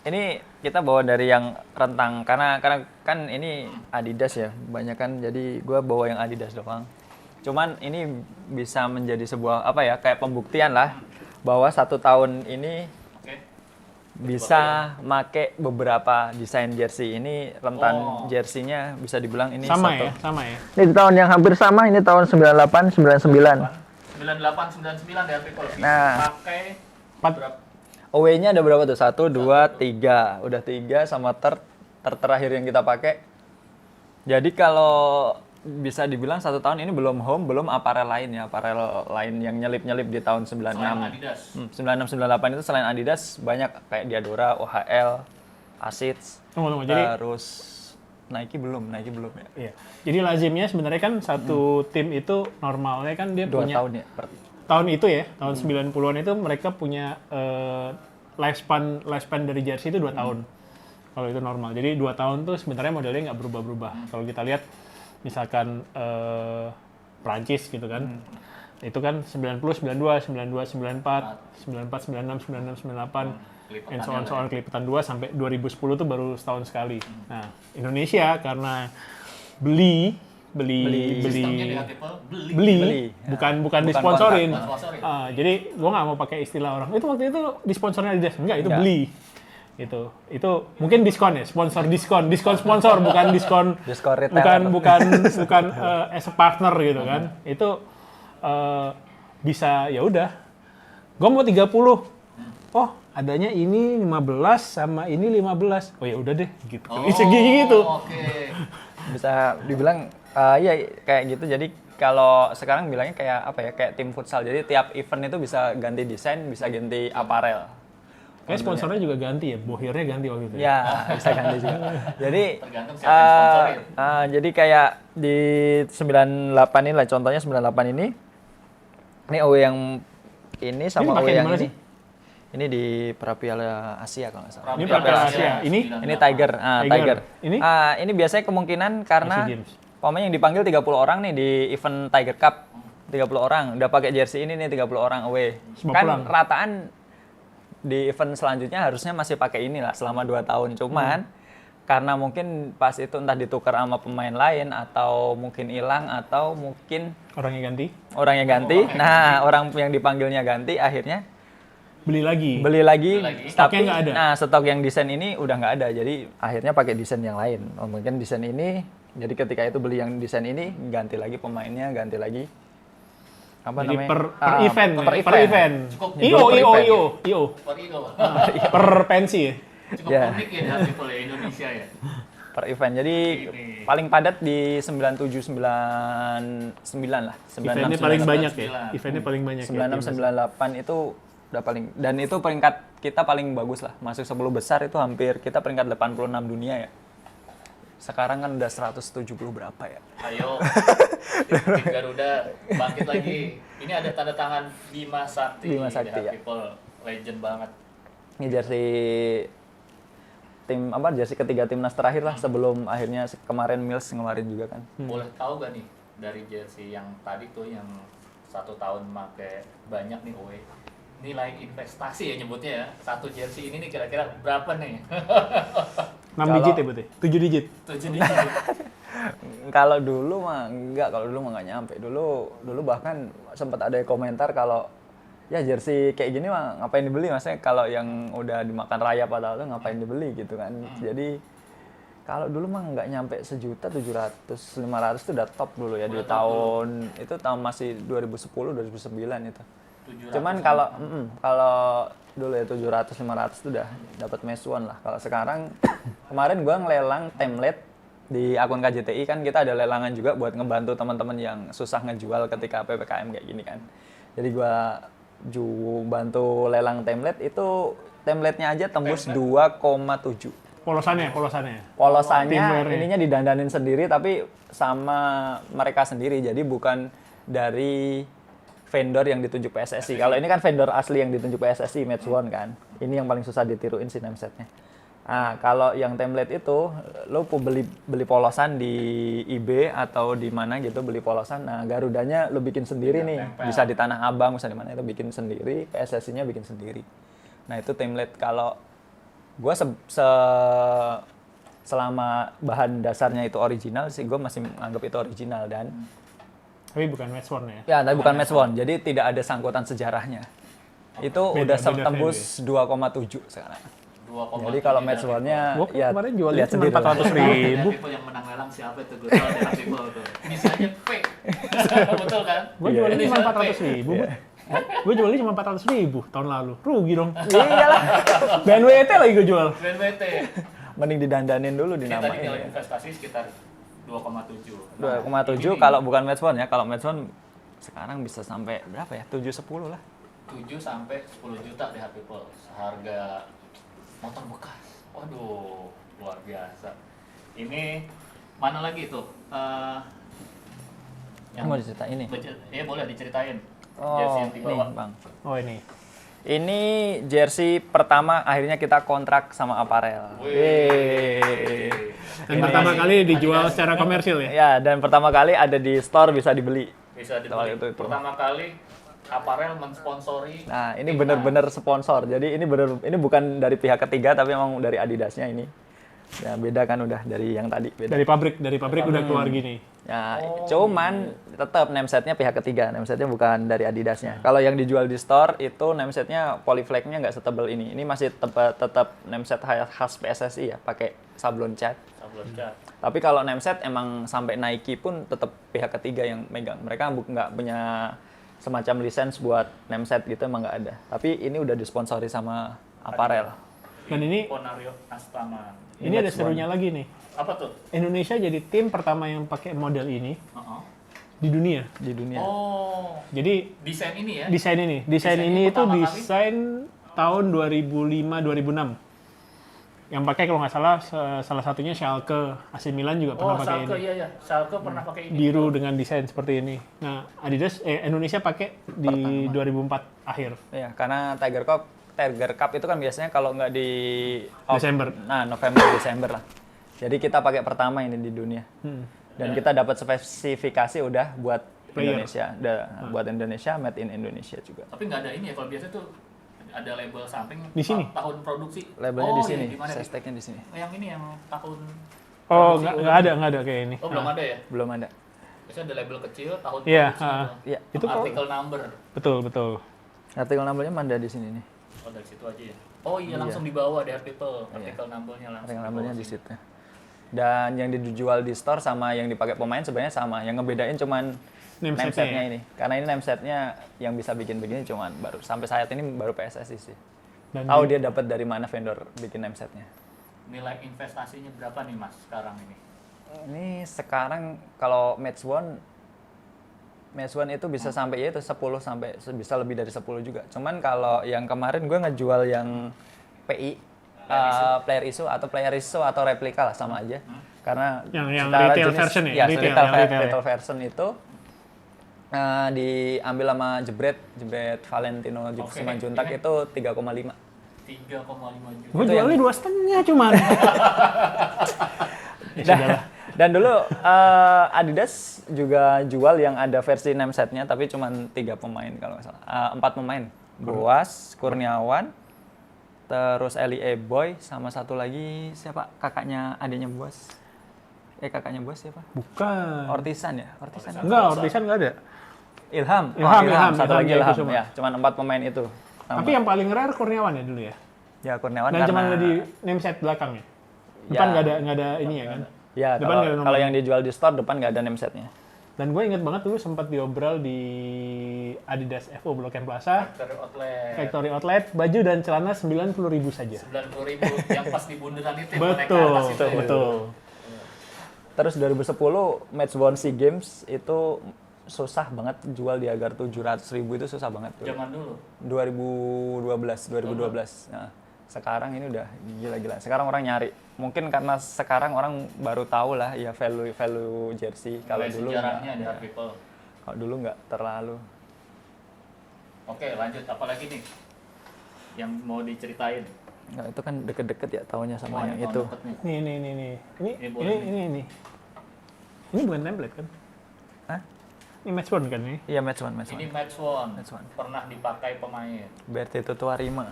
Speaker 3: Ini kita bawa dari yang rentang karena kan ini Adidas ya, banyak kan. Jadi gua bawa yang Adidas doang. Cuman ini bisa menjadi sebuah apa ya, kayak pembuktian lah bahwa 1 tahun ini
Speaker 1: Oke.
Speaker 3: bisa make beberapa desain jersey. Ini rentan
Speaker 1: Oh.
Speaker 3: jersey-nya bisa dibilang ini
Speaker 2: Sama
Speaker 3: satu.
Speaker 2: ya, sama ya.
Speaker 3: Ini di tahun yang hampir sama, ini tahun 98 99.
Speaker 1: 98 99 dari people.
Speaker 3: Nah.
Speaker 1: Pakai
Speaker 2: Empat.
Speaker 1: berapa?
Speaker 3: Away-nya ada berapa tuh? 1, 2, 3. Udah 3 sama terakhir yang kita pakai. Jadi kalau bisa dibilang 1 tahun ini belum home, belum apparel lain ya. Apparel lain yang nyelip-nyelip di tahun 96.
Speaker 1: Selain Adidas.
Speaker 3: 96, 98 itu selain Adidas banyak kayak Diadora, OHL, Asics.
Speaker 2: Tunggu. Jadi
Speaker 3: Terus Nike belum ya.
Speaker 2: iya. Jadi lazimnya sebenarnya kan satu tim itu normalnya kan dia
Speaker 3: 2
Speaker 2: punya
Speaker 3: tahun ya.
Speaker 2: tahun itu ya, tahun 90-an itu mereka punya lifespan dari jersey itu 2 tahun. Kalau itu normal. Jadi 2 tahun tuh sebenarnya modelnya nggak berubah-berubah. Kalau kita lihat misalkan Prancis gitu kan. Itu kan 90, 92, 94, 96, 98, and so on keliputan 2 sampai 2010 tuh baru setahun sekali. Nah, Indonesia karena beli
Speaker 1: Sistemnya di people
Speaker 2: beli, bukan disponsorin.
Speaker 1: kontrak, bukan sponsorin.
Speaker 2: Jadi gua nggak mau pakai istilah orang itu waktu itu disponsornya Adidas, enggak itu
Speaker 3: Enggak.
Speaker 2: beli. Itu mungkin diskon ya, diskon sponsor bukan diskon
Speaker 3: Diskon retailer.
Speaker 2: bukan as a partner gitu kan. Itu bisa ya udah. Gua mau 30. Oh, adanya ini 15 sama ini 15. Oh ya udah deh gitu. Gitu.
Speaker 1: Oke.
Speaker 3: Bisa dibilang ya kayak gitu. Jadi kalau sekarang bilangnya kayak apa ya, kayak tim futsal. Jadi tiap event itu bisa ganti desain, bisa ganti apparel.
Speaker 2: Kayak sponsornya juga ganti ya, Bohirnya ganti waktu itu.
Speaker 3: Ya, bisa ganti juga. Jadi
Speaker 1: Tergantung siapa yang sponsorin.
Speaker 3: jadi kayak di 98 ini lah, contohnya 98 ini. Ini away yang ini sama
Speaker 2: Ini pakai
Speaker 3: away
Speaker 2: di
Speaker 3: yang
Speaker 2: mana
Speaker 3: ini.
Speaker 2: sih?
Speaker 3: Ini di Prapiala Asia kalau nggak salah.
Speaker 2: Ini Prapiala Asia. Ini
Speaker 3: Ini Tiger.
Speaker 2: Tiger.
Speaker 3: Ini? ini biasanya kemungkinan karena
Speaker 2: Asian Games.
Speaker 3: pokoknya yang dipanggil 30 orang nih di event Tiger Cup. 30 orang. Udah pakai jersey ini nih 30 orang away.
Speaker 2: Semua
Speaker 3: Kan
Speaker 2: pulang.
Speaker 3: rataan di event selanjutnya harusnya masih pakai inilah selama 2 tahun. Cuman karena mungkin pas itu entah ditukar sama pemain lain atau mungkin hilang atau mungkin
Speaker 2: Orangnya ganti,
Speaker 3: orangnya ganti. Nah, orang yang dipanggilnya ganti, akhirnya
Speaker 2: beli lagi.
Speaker 3: beli lagi.
Speaker 2: Stoknya
Speaker 3: Tapi
Speaker 2: nggak ada.
Speaker 3: nah, stok yang desain ini udah nggak ada. Jadi akhirnya pakai desain yang lain. Oh, mungkin desain ini. Jadi ketika itu beli yang desain ini, ganti lagi pemainnya, ganti lagi apa
Speaker 2: Jadi
Speaker 3: namanya?
Speaker 2: per
Speaker 3: Ah,
Speaker 2: event,
Speaker 3: per
Speaker 2: per event.
Speaker 1: Cukup
Speaker 2: IO,
Speaker 3: per
Speaker 2: IO,
Speaker 3: event.
Speaker 2: IO.
Speaker 1: Per Igo.
Speaker 2: Per pensi ya.
Speaker 1: Cukup
Speaker 3: Ya.
Speaker 1: unik ya dari people ya Indonesia ya.
Speaker 3: Per event. Jadi
Speaker 1: Ini.
Speaker 3: paling padat di 97 99 lah. 96
Speaker 2: Eventnya paling
Speaker 3: 98.
Speaker 2: banyak ya. Eventnya paling banyak ya.
Speaker 3: 96 98 itu udah paling, dan itu peringkat kita paling bagus lah. Masuk 10 besar itu hampir kita peringkat 86 dunia ya. Sekarang kan udah 170 berapa ya.
Speaker 1: Ayo, tim Garuda bangkit lagi. Ini ada tanda tangan Bima Sakti.
Speaker 3: Bima Sakti,
Speaker 1: The
Speaker 3: ya.
Speaker 1: People legend banget.
Speaker 3: Ini jersey tim apa, jersey ketiga timnas terakhir lah sebelum akhirnya kemarin Mills ngeluarin juga kan.
Speaker 1: Boleh tahu gak nih dari jersey yang tadi tuh yang 1 tahun make banyak nih OE, nilai investasi ya nyebutnya ya, satu jersey ini nih kira-kira berapa nih?
Speaker 2: 6 digit ya berarti? 7 digit?
Speaker 1: 7 digit.
Speaker 3: Kalau dulu mah enggak, kalau dulu mah nggak nyampe. Dulu bahkan sempat ada komentar kalau ya jersey kayak gini mah ngapain dibeli, maksudnya kalau yang udah dimakan rayap atau itu ngapain dibeli gitu kan. Jadi kalau dulu mah nggak nyampe 1.700.000, 500 itu udah top dulu ya di tahun itu, tahun masih 2010 2009 itu.
Speaker 1: 700
Speaker 3: Cuman kalau kalau dulu ya 700 500 itu udah dapat match one lah. Kalau sekarang kemarin gua ngelelang template di akun KJTI, kan kita ada lelangan juga buat ngebantu teman-teman yang susah ngejual ketika PPKM kayak gini kan. Jadi gua bantu lelang template, itu template-nya aja tembus 2,7.
Speaker 2: Polosannya.
Speaker 3: Polosannya
Speaker 2: Timwear-nya.
Speaker 3: ininya didandanin sendiri tapi sama mereka sendiri. Jadi bukan dari vendor yang ditunjuk PSSI. Kalau ini kan vendor asli yang ditunjuk PSSI, Match One kan. Ini yang paling susah ditiruin sih namesetnya. Nah, kalau yang template itu lo beli polosan di eBay atau di mana gitu, beli polosan. Nah, Garudanya lo bikin sendiri nih.
Speaker 1: tempel.
Speaker 3: Bisa di Tanah Abang, bisa di mana itu bikin sendiri, PSSI-nya bikin sendiri. Nah, itu template. Kalau gue selama bahan dasarnya itu original sih, gue masih menganggap itu original. Dan
Speaker 2: Tapi bukan match one ya?
Speaker 3: ya, tapi bukan match one, jadi tidak ada sangkutan sejarahnya. Itu
Speaker 2: Beda
Speaker 3: udah tembus 2,7 sekarang.
Speaker 1: 2,7
Speaker 3: Jadi kalau match one-nya
Speaker 2: Gua
Speaker 3: ya
Speaker 2: kemarin jualnya
Speaker 3: lihat
Speaker 2: cuma
Speaker 3: sendiri lah.
Speaker 2: 400.000.
Speaker 1: People yang menang lelang siapa itu? Gue tahu dari people tuh. Inisialnya P. Betul kan?
Speaker 2: Gue jualnya cuma
Speaker 1: Inisialnya P.
Speaker 2: 400.000. Gue jualnya cuma 400.000 tahun lalu. Rugi dong.
Speaker 3: Iyalah.
Speaker 2: BNWT lagi gue jual.
Speaker 1: BNPT.
Speaker 3: Mending didandanin dulu
Speaker 1: Ini tadi
Speaker 3: dinamain.
Speaker 1: nilai
Speaker 3: Ya.
Speaker 1: investasi sekitar 2,7.
Speaker 3: 2,7 kalau bukan match one ya. Kalau match one sekarang bisa sampai berapa ya? 7-10 lah.
Speaker 1: 7 sampai 10 juta deh people. Seharga motor bekas. Waduh, luar biasa. Ini mana lagi tuh?
Speaker 3: Mau diceritain ini?
Speaker 1: Iya boleh diceritain.
Speaker 3: Oh,
Speaker 1: Jersey yang
Speaker 3: ini
Speaker 1: dibawa.
Speaker 3: Bang.
Speaker 2: Oh ini.
Speaker 3: Ini jersey pertama akhirnya kita kontrak sama Apparel.
Speaker 1: Wih.
Speaker 2: Dan pertama kali dijual secara komersil ya?
Speaker 3: Ya, dan pertama kali ada di store, bisa dibeli.
Speaker 1: Bisa
Speaker 3: Awal
Speaker 1: dibeli.
Speaker 3: itu.
Speaker 1: Pertama kali Apparel mensponsori.
Speaker 3: Nah, ini
Speaker 1: timnas.
Speaker 3: bener-bener sponsor. Jadi ini bukan dari pihak ketiga tapi emang dari Adidasnya ini. Ya, beda kan udah dari yang tadi, beda.
Speaker 2: Dari pabrik udah keluar gini.
Speaker 3: Ya, cuman tetap namesetnya pihak ketiga, namesetnya bukan dari Adidasnya. Kalau yang dijual di store itu namesetnya polyflag-nya nggak setebal ini. Ini masih tetap nameset khas PSSI ya, pakai sablon cat.
Speaker 1: Sablon cat.
Speaker 3: Tapi kalau nameset emang sampai Nike pun tetap pihak ketiga yang megang. Mereka nggak punya semacam lisensi buat nameset gitu, emang nggak ada. Tapi ini udah disponsori sama Apparel.
Speaker 2: Dan ini
Speaker 1: Ponario Astana.
Speaker 2: ada serunya lagi nih.
Speaker 1: Apa tuh?
Speaker 2: Indonesia jadi tim pertama yang pakai model ini
Speaker 1: Uh-uh.
Speaker 2: di dunia.
Speaker 3: Di dunia.
Speaker 1: Oh,
Speaker 2: Jadi
Speaker 1: desain ini ya?
Speaker 2: desain ini
Speaker 1: ini
Speaker 2: itu
Speaker 1: pertama kali?
Speaker 2: desain tahun 2005-2006. Yang pakai kalau nggak salah salah satunya Schalke, AC Milan juga pernah
Speaker 1: Oh,
Speaker 2: pakai
Speaker 1: Schalke,
Speaker 2: ini.
Speaker 1: iya. Schalke pernah pakai ini.
Speaker 2: Biru dengan desain seperti ini. Nah, Indonesia pakai di 2004 akhir.
Speaker 3: Iya, karena Tiger Cup itu kan biasanya kalau nggak di
Speaker 2: Desember.
Speaker 3: Nah, November Desember lah. Jadi kita pakai pertama ini di dunia. Dan kita dapat spesifikasi udah buat
Speaker 2: Player.
Speaker 3: Indonesia, buat Indonesia, made in Indonesia juga.
Speaker 1: Tapi nggak ada ini ya, kalau biasa tuh ada label samping
Speaker 2: Di sini?
Speaker 1: tahun produksi.
Speaker 3: Labelnya di sini,
Speaker 1: Di mana?
Speaker 3: size tag-nya di sini.
Speaker 1: Yang ini yang tahun
Speaker 2: Oh,
Speaker 1: produksi
Speaker 2: nggak ada kayak ini.
Speaker 1: Oh, belum ada ya?
Speaker 3: Belum ada.
Speaker 1: Biasanya ada label kecil tahun
Speaker 2: Iya,
Speaker 1: produksi gitu.
Speaker 3: Iya.
Speaker 2: Itu
Speaker 1: Sama artikel number.
Speaker 2: Betul.
Speaker 3: Artikel numbernya ada di sini nih.
Speaker 1: Oh, dari situ aja ya. Oh iya,
Speaker 3: Iya.
Speaker 1: langsung di bawah ada artikel numbernya langsung.
Speaker 3: Artikel
Speaker 1: di
Speaker 3: numbernya
Speaker 1: bawah
Speaker 3: di
Speaker 1: sini.
Speaker 3: situ. Dan yang dijual di store sama yang dipakai pemain sebenarnya sama. Yang ngebedain cuman
Speaker 2: Namesetnya
Speaker 3: namesetnya
Speaker 2: ya?
Speaker 3: ini. Karena ini namesetnya yang bisa bikin begini cuman baru sampai saat ini baru PSSI sih.
Speaker 2: Dan
Speaker 3: Tahu dia dapat dari mana vendor bikin namesetnya.
Speaker 1: Nilai investasinya berapa nih Mas sekarang ini?
Speaker 3: Ini sekarang kalau Match One itu bisa sampai ya itu 10 sampai bisa lebih dari 10 juga. Cuman kalau yang kemarin gue ngejual yang PI player issue atau replika lah sama aja. Karena
Speaker 2: Yang
Speaker 3: secara
Speaker 2: retail
Speaker 3: jenis-
Speaker 2: version ya?
Speaker 3: Ya,
Speaker 2: Retail,
Speaker 3: retail,
Speaker 2: yang retail ya?
Speaker 3: retail version itu diambil sama Jebret Valentino
Speaker 1: Oke,
Speaker 3: Simanjuntak
Speaker 1: ini.
Speaker 3: itu 3,5.
Speaker 1: 3,5 juta.
Speaker 2: gue
Speaker 3: Itu
Speaker 2: jualnya 2,5 cuman. Ya sudahlah.
Speaker 3: Dan dulu Adidas juga jual yang ada versi namesetnya tapi cuma 3 pemain kalau nggak salah. 4 pemain. Boas, Kurniawan, terus Eli Boy sama satu lagi siapa? Kakaknya adiknya Boas. Kakaknya Boas siapa?
Speaker 2: Bukan.
Speaker 3: Ortisan ya? Ortisan.
Speaker 2: Enggak, Ortisan enggak ada.
Speaker 3: Ilham.
Speaker 2: Ilham,
Speaker 3: Satu
Speaker 2: Ilham
Speaker 3: lagi
Speaker 2: Jaya
Speaker 3: Ilham.
Speaker 2: Kusuma.
Speaker 3: Ya, cuma 4 pemain itu. Sama.
Speaker 2: Tapi yang paling rare Kurniawan ya dulu ya.
Speaker 3: Ya Kurniawan
Speaker 2: Dan
Speaker 3: karena
Speaker 2: cuma ada di name set belakangnya.
Speaker 3: Ya.
Speaker 2: Depan nggak ada ini ya kan.
Speaker 3: ya
Speaker 2: depan
Speaker 3: kalau
Speaker 2: nggak ada nomor.
Speaker 3: kalau yang dijual di store depan nggak ada namesetnya.
Speaker 2: Dan gue inget banget dulu sempat diobral di Adidas FO Blok M Plaza,
Speaker 1: Factory outlet.
Speaker 2: Factory Outlet, baju dan celana 90.000 saja.
Speaker 1: 90.000 yang pas di bundaran itu ya,
Speaker 2: Betul,
Speaker 1: mereka kasih itu.
Speaker 2: betul.
Speaker 3: Terus 2010 Match One SEA Games itu susah banget jual di harga 700.000 itu susah banget tuh.
Speaker 1: Zaman dulu.
Speaker 3: 2012. Nah, sekarang ini udah gila-gila. Sekarang orang nyari. Mungkin karena sekarang orang baru tahu lah ya value jersey. Kalau
Speaker 1: Mulai
Speaker 3: dulu
Speaker 1: sejarahnya
Speaker 3: nggak-
Speaker 1: ada people.
Speaker 3: kalau dulu nggak terlalu.
Speaker 1: Oke, lanjut apa lagi nih? Yang mau diceritain?
Speaker 3: Nggak, itu kan deket-deket ya tahunya sama
Speaker 1: Oh,
Speaker 3: yang
Speaker 1: tahun
Speaker 3: itu.
Speaker 1: deket nih.
Speaker 2: Nih.
Speaker 1: Ini boleh
Speaker 2: Ini. Ini bukan template kan?
Speaker 3: Hah?
Speaker 2: Ini match one kan ini?
Speaker 3: Iya Match One.
Speaker 1: Ini match one.
Speaker 3: Match one.
Speaker 1: Pernah dipakai pemain.
Speaker 3: Bertito Tuarima.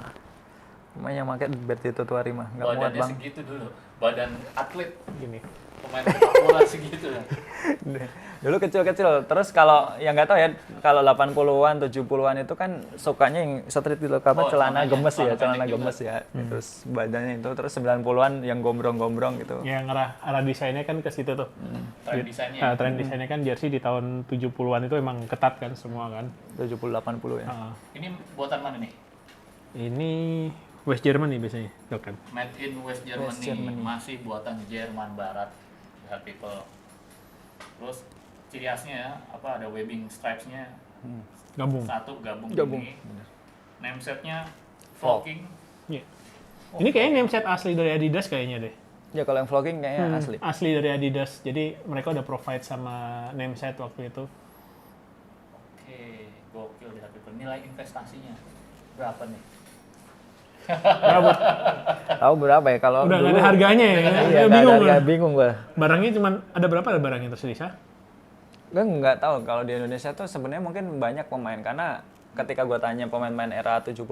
Speaker 3: Pemain yang pakai Bertito Tuarima. Nggak muat
Speaker 1: Badannya
Speaker 3: bang.
Speaker 1: segitu dulu. Badan atlet.
Speaker 2: Gini.
Speaker 1: Pemain sepak bola segitu.
Speaker 3: Dulu kecil-kecil. Terus kalau yang nggak tahu ya, kalau 80-an, 70-an itu kan sukanya yang street gitu apa
Speaker 1: Oh,
Speaker 3: celana
Speaker 1: celananya,
Speaker 3: gemes ya,
Speaker 1: celana
Speaker 3: celana
Speaker 1: pendek
Speaker 3: gemes ya. Terus badannya itu terus 90-an yang gombrong-gombrong gitu.
Speaker 2: Yang arah desainnya kan ke situ tuh.
Speaker 1: Tren desainnya.
Speaker 2: Nah, tren desainnya kan jersey di tahun 70-an itu emang ketat kan semua kan.
Speaker 3: 70-80 ya.
Speaker 1: Ini buatan mana nih?
Speaker 2: Ini West Germany biasanya, tuh kan.
Speaker 1: Made in West Germany.
Speaker 3: West Germany.
Speaker 1: Masih buatan Jerman Barat. Lihat people. Terus ciri khasnya ya, apa ada webbing stripes-nya
Speaker 2: Gabung.
Speaker 1: satu gabung
Speaker 3: Gabung.
Speaker 1: gini. Namesetnya flocking.
Speaker 2: Iya. Ini kayaknya name set asli dari Adidas kayaknya deh.
Speaker 3: Ya kalau yang vlogging kayaknya asli.
Speaker 2: Asli dari Adidas. Jadi mereka udah provide sama name set waktu itu.
Speaker 1: Oke, gokil deh people. Nilai investasinya berapa nih?
Speaker 2: Berapa?
Speaker 3: Tahu berapa ya kalau
Speaker 2: Udah nggak
Speaker 3: dulu?
Speaker 2: ada harganya ya.
Speaker 3: Iya,
Speaker 2: Ya,
Speaker 3: nggak
Speaker 2: bingung
Speaker 3: ada
Speaker 2: lah.
Speaker 3: harga, bingung gua.
Speaker 2: Barangnya cuman ada berapa ada barangnya terus Lisa?
Speaker 3: Gue nggak tahu kalau di Indonesia tuh sebenarnya mungkin banyak pemain karena ketika gue tanya pemain-pemain era 70-80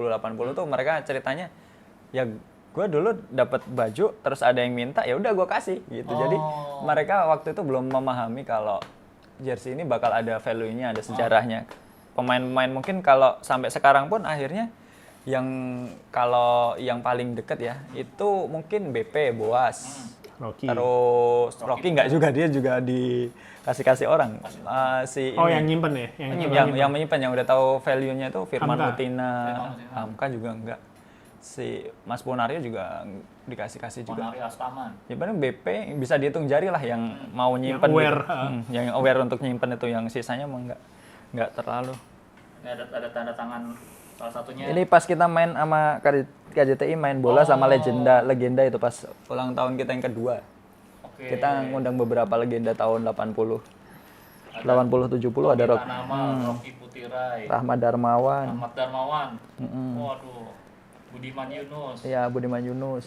Speaker 3: tuh mereka ceritanya ya gue dulu dapat baju terus ada yang minta ya udah gue kasih gitu. Jadi mereka waktu itu belum memahami kalau jersey ini bakal ada value-nya, ada sejarahnya. Pemain-pemain mungkin kalau sampai sekarang pun akhirnya yang kalau yang paling deket ya itu mungkin BP, Boas.
Speaker 2: Rocky.
Speaker 3: Terus Rocky nggak juga, dia juga dikasih orang. Si
Speaker 2: Oh,
Speaker 3: ini,
Speaker 2: yang nyimpen ya?
Speaker 3: yang menyimpan, yang udah tahu value-nya itu Firman
Speaker 2: Hamka.
Speaker 3: Utina, Hamka juga enggak. Si Mas Bonario juga dikasih juga.
Speaker 1: Ponari Astaman.
Speaker 3: Ya paling BP bisa dihitung jari lah yang mau nyimpen.
Speaker 2: aware,
Speaker 3: Yang aware untuk nyimpen itu, yang sisanya mah enggak terlalu.
Speaker 1: Ini ada tanda tangan salah satunya.
Speaker 3: Ini pas kita main sama KJTI main bola sama legenda itu pas ulang tahun kita yang kedua.
Speaker 1: Oke.
Speaker 3: Kita ngundang beberapa legenda tahun 80. 80-70 ada Rocky,
Speaker 1: Tanama, Rocky Putirai,
Speaker 3: Rahmat Darmawan.
Speaker 1: Ahmad Darmawan. Waduh. Budiman Yunus.
Speaker 3: Iya, Budiman Yunus.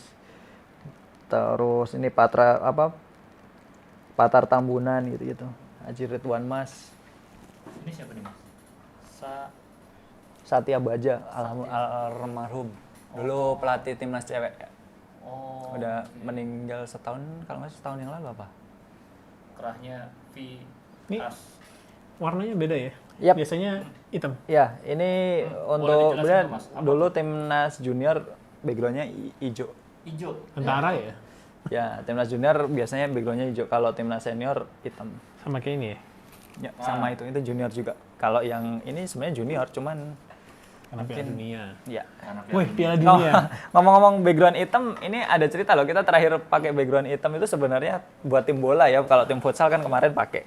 Speaker 3: Terus ini Patar Tambunan gitu-gitu. Haji Ridwan Mas.
Speaker 1: Ini siapa nih Mas?
Speaker 3: Satya Baja, almarhum. Dulu pelatih timnas cewek.
Speaker 1: Oh.
Speaker 3: Udah meninggal setahun, kalau nggak setahun yang lalu apa?
Speaker 1: Kerahnya V
Speaker 2: Ini
Speaker 1: as.
Speaker 2: warnanya beda ya?
Speaker 3: Yap.
Speaker 2: Biasanya hitam.
Speaker 3: Ya, ini
Speaker 1: Boleh
Speaker 3: untuk
Speaker 1: dijelasin
Speaker 3: bener,
Speaker 1: dong, Mas, apa?
Speaker 3: dulu timnas junior backgroundnya hijau.
Speaker 1: Hijau.
Speaker 2: Tentara ya?
Speaker 3: Ya, timnas junior biasanya backgroundnya hijau. Kalau timnas senior hitam.
Speaker 2: Sama kayak ini ya?
Speaker 3: Ya, sama itu junior juga. Kalau yang ini sebenarnya junior, cuman
Speaker 2: Karena Piala Dunia.
Speaker 3: ya.
Speaker 1: Karena
Speaker 2: Wih, Piala
Speaker 3: Oh,
Speaker 2: Dunia.
Speaker 3: ngomong-ngomong background hitam, ini ada cerita loh. Kita terakhir pakai background hitam itu sebenarnya buat tim bola ya. Kalau tim futsal kan kemarin pakai.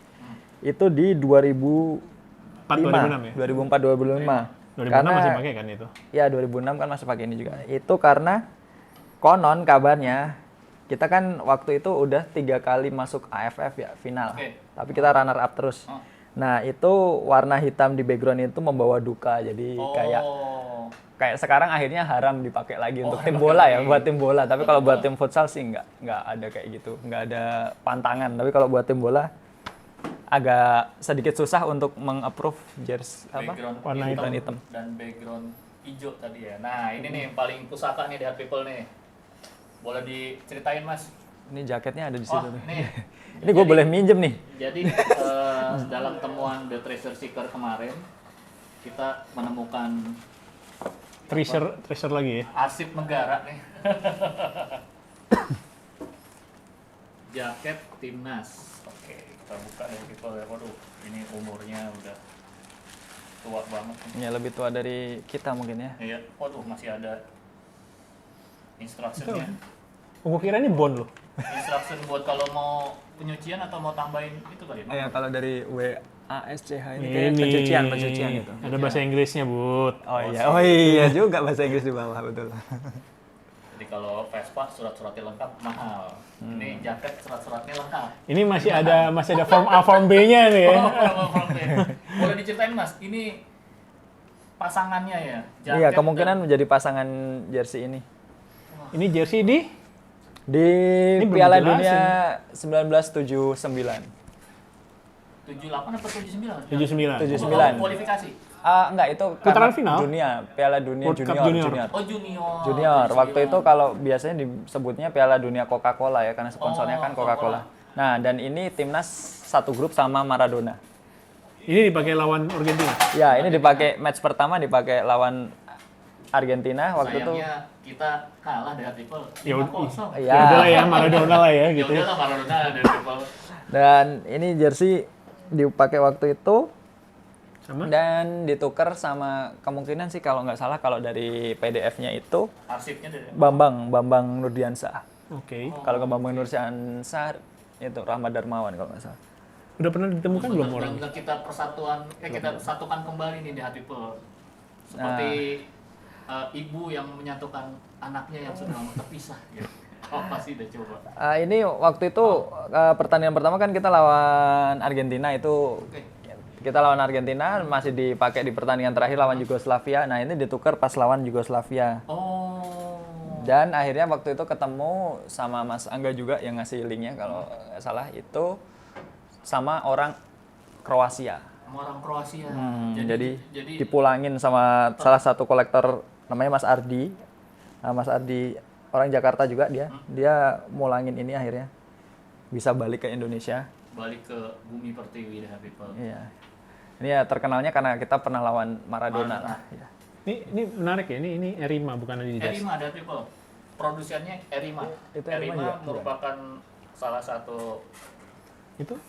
Speaker 3: Itu di 2004
Speaker 2: 2006 ya?
Speaker 3: 2004 2005.
Speaker 2: 2006 masih pakai kan itu?
Speaker 3: Ya 2006 kan masih pakai ini juga. Itu karena konon kabarnya kita kan waktu itu udah 3 kali masuk AFF ya final.
Speaker 1: Oke.
Speaker 3: Tapi kita runner up terus.
Speaker 1: Oh.
Speaker 3: Nah itu warna hitam di background itu membawa duka. Jadi kayak sekarang akhirnya haram dipakai lagi untuk tim bola ya, buat tim bola. Tapi kalau buat tim futsal sih nggak ada kayak gitu, nggak ada pantangan. Tapi kalau buat tim bola agak sedikit susah untuk meng-approve jersey apa
Speaker 1: background
Speaker 2: warna
Speaker 3: hitam.
Speaker 1: dan background hijau tadi ya. Nah, ini nih yang paling pusaka nih di Heart People nih. Boleh diceritain, Mas?
Speaker 3: Ini jaketnya ada di situ
Speaker 1: Oh,
Speaker 3: tuh.
Speaker 1: nih.
Speaker 3: Ini gue boleh minjem nih.
Speaker 1: Jadi dalam temuan The Treasure Seeker kemarin kita menemukan
Speaker 2: Treasure lagi ya?
Speaker 1: arsip negara nih. Jaket timnas. Oke, kita buka ya people ya. Waduh, ini umurnya udah tua banget.
Speaker 3: Ya lebih tua dari kita mungkin ya.
Speaker 1: Iya, waduh masih ada instructionnya.
Speaker 2: Oh, gue kira ini bond loh.
Speaker 1: Instruction buat kalau mau penyucian atau mau tambahin itu kali ya?
Speaker 3: Ya kalau dari WASCH ini
Speaker 2: Ini
Speaker 3: kayak pencucian gitu.
Speaker 2: Ada bahasa Inggrisnya, Bud.
Speaker 3: Oh iya juga bahasa Inggris di bawah betul.
Speaker 1: Jadi kalau Vespa surat-suratnya lengkap mahal. Ini jaket surat-suratnya lengkap.
Speaker 2: Ini masih ada form A, form B-nya nih ya.
Speaker 1: Boleh diceritain Mas, ini pasangannya ya?
Speaker 3: Iya
Speaker 1: Jaket
Speaker 3: kemungkinan menjadi pasangan jersey ini.
Speaker 2: Ini jersey di
Speaker 3: Di
Speaker 2: Ini belum
Speaker 3: Piala
Speaker 2: dijelasin.
Speaker 3: Dunia 1979.
Speaker 1: 78 atau 79?
Speaker 2: 79.
Speaker 3: 79.
Speaker 1: Kualifikasi?
Speaker 3: Enggak itu
Speaker 2: Putaran
Speaker 3: karena
Speaker 2: final?
Speaker 3: dunia, Piala Dunia
Speaker 2: World Cup
Speaker 3: junior.
Speaker 2: Junior.
Speaker 1: Oh junior.
Speaker 3: Junior.
Speaker 1: 79.
Speaker 3: Waktu itu kalau biasanya disebutnya Piala Dunia Coca-Cola ya karena sponsornya
Speaker 1: Oh,
Speaker 3: kan Coca-Cola. Nah, dan ini timnas satu grup sama Maradona.
Speaker 2: Ini dipakai lawan Argentina.
Speaker 3: Ya, ini dipakai match pertama dipakai lawan Argentina waktu itu.
Speaker 1: Sayangnya kita kalah dari People.
Speaker 2: Ya
Speaker 1: 5-0.
Speaker 3: Iya.
Speaker 2: Ya udahlah ya, Maradona lah ya
Speaker 1: Ya
Speaker 2: gitu.
Speaker 1: udahlah Maradona dari People.
Speaker 3: Dan ini jersey dipakai waktu itu
Speaker 2: Sama?
Speaker 3: dan ditukar sama kemungkinan sih kalau nggak salah kalau dari PDF-nya itu
Speaker 1: Arsipnya dari
Speaker 3: Bambang Nurdiansyah.
Speaker 2: Oke.
Speaker 3: Kalau ke Bambang Nurdiansyah itu Rahmat Darmawan kalau nggak salah.
Speaker 2: Udah pernah ditemukan belum orang?
Speaker 1: Benar-benar kita kita satukan kembali nih di hati People. Seperti ibu yang menyatukan anaknya yang sudah lama terpisah gitu. Apa sih udah coba?
Speaker 3: Ini waktu itu pertandingan pertama kan kita lawan Argentina itu.
Speaker 1: Oke.
Speaker 3: Kita lawan Argentina masih dipakai di pertandingan terakhir lawan Yugoslavia. Nah, ini ditukar pas lawan Yugoslavia.
Speaker 1: Oh.
Speaker 3: Dan akhirnya waktu itu ketemu sama Mas Angga juga yang ngasih linknya kalau nggak salah itu sama orang Kroasia.
Speaker 1: Sama orang Kroasia.
Speaker 3: Jadi dipulangin sama salah satu kolektor namanya Mas Ardi. Nah, Mas Ardi orang Jakarta juga dia mulangin ini akhirnya bisa balik ke Indonesia.
Speaker 1: Balik ke bumi pertiwi deh People.
Speaker 3: Iya. Ini ya terkenalnya karena kita pernah lawan Maradona lah. Ya.
Speaker 2: Ini menarik ya, ini Erima bukan Adidas.
Speaker 1: Erima ada People. Produsennya Erima.
Speaker 3: Itu Erima juga?
Speaker 1: merupakan salah satu.
Speaker 2: Itu?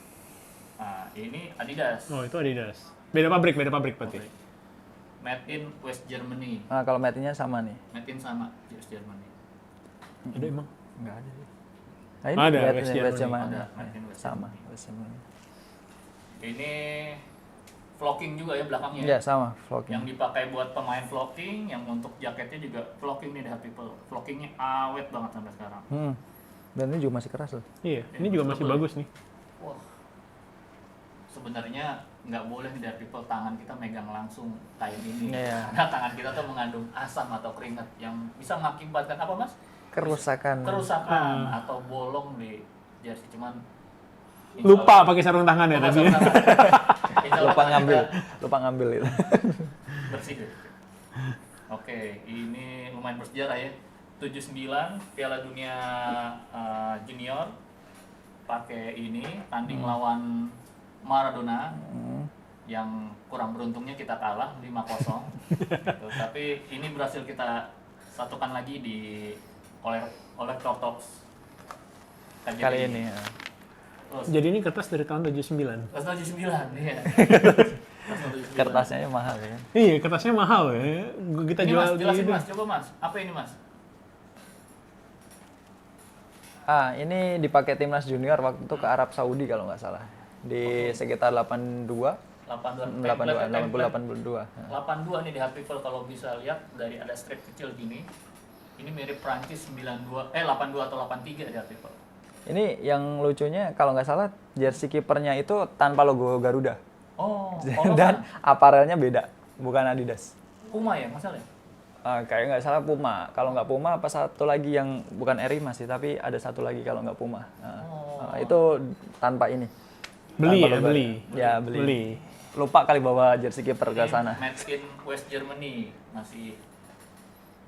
Speaker 1: Nah, ini Adidas.
Speaker 2: Oh, itu Adidas. Beda pabrik berarti.
Speaker 1: Made in West Germany.
Speaker 3: Nah, kalau matinya sama nih.
Speaker 1: Made in sama West Germany.
Speaker 2: Ada emang?
Speaker 3: Enggak ada. Nah, ini
Speaker 2: Ada,
Speaker 3: West
Speaker 2: West
Speaker 3: Germany.
Speaker 2: Germany.
Speaker 1: Ada, made in West
Speaker 3: Sama, West Germany.
Speaker 1: Ini flocking juga ya belakangnya.
Speaker 3: Iya, sama, vlogging.
Speaker 1: Yang dipakai buat pemain flocking, yang untuk jaketnya juga flocking nih The People. Flockingnya awet banget sampai sekarang.
Speaker 3: Dan ini juga masih keras loh.
Speaker 2: Iya, ini juga masih
Speaker 1: betul.
Speaker 2: bagus nih.
Speaker 1: Wah. Sebenarnya nggak boleh nih The People tangan kita megang langsung kain ini.
Speaker 3: Iya.
Speaker 1: Karena tangan kita tuh mengandung asam atau keringat yang bisa mengakibatkan apa Mas?
Speaker 3: Kerusakan.
Speaker 1: Kerusakan atau bolong di jersey. Cuman
Speaker 2: Lupa pakai sarung tangan ya tadi.
Speaker 1: Insya Allah
Speaker 3: Lupa
Speaker 1: tangan
Speaker 3: ngambil,
Speaker 1: kita
Speaker 3: lupa ngambil itu.
Speaker 1: bersih deh. Oke, ini lumayan bersejarah ya. 79 Piala Dunia Junior pakai ini tanding lawan Maradona yang kurang beruntungnya kita kalah 5-0. Gitu. Tapi ini berhasil kita satukan lagi di Collector Talks
Speaker 3: Kali ini ya.
Speaker 1: Terus,
Speaker 2: Jadi ini kertas dari tahun 79.
Speaker 1: Terus 79, iya.
Speaker 3: Kertasnya mahal ya.
Speaker 2: Iya, kertasnya mahal ya. Kita
Speaker 1: Ini
Speaker 2: jual
Speaker 1: mas, jelasin
Speaker 2: di
Speaker 1: mas, coba mas. Apa ini mas?
Speaker 3: Ini dipakai timnas junior waktu itu ke Arab Saudi kalau nggak salah. Di sekitar 82, 82.
Speaker 1: 82 nih di Hard People kalau bisa lihat dari ada strip kecil gini. Ini mirip Prancis 82 atau 83 di Hard People.
Speaker 3: Ini yang lucunya kalau nggak salah jersey kipernya itu tanpa logo Garuda.
Speaker 1: Oh,
Speaker 3: Dan aparelnya beda, bukan Adidas.
Speaker 1: Puma ya masalahnya?
Speaker 3: Kayak nggak salah Puma. Kalau nggak Puma apa satu lagi yang bukan Erima sih, tapi ada satu lagi kalau nggak Puma. Itu tanpa ini.
Speaker 2: beli
Speaker 3: Tanpa
Speaker 2: ya,
Speaker 3: logo.
Speaker 2: beli.
Speaker 3: Ya, beli. Lupa kali bawa jersey kiper ke sana.
Speaker 1: Made in West Germany, masih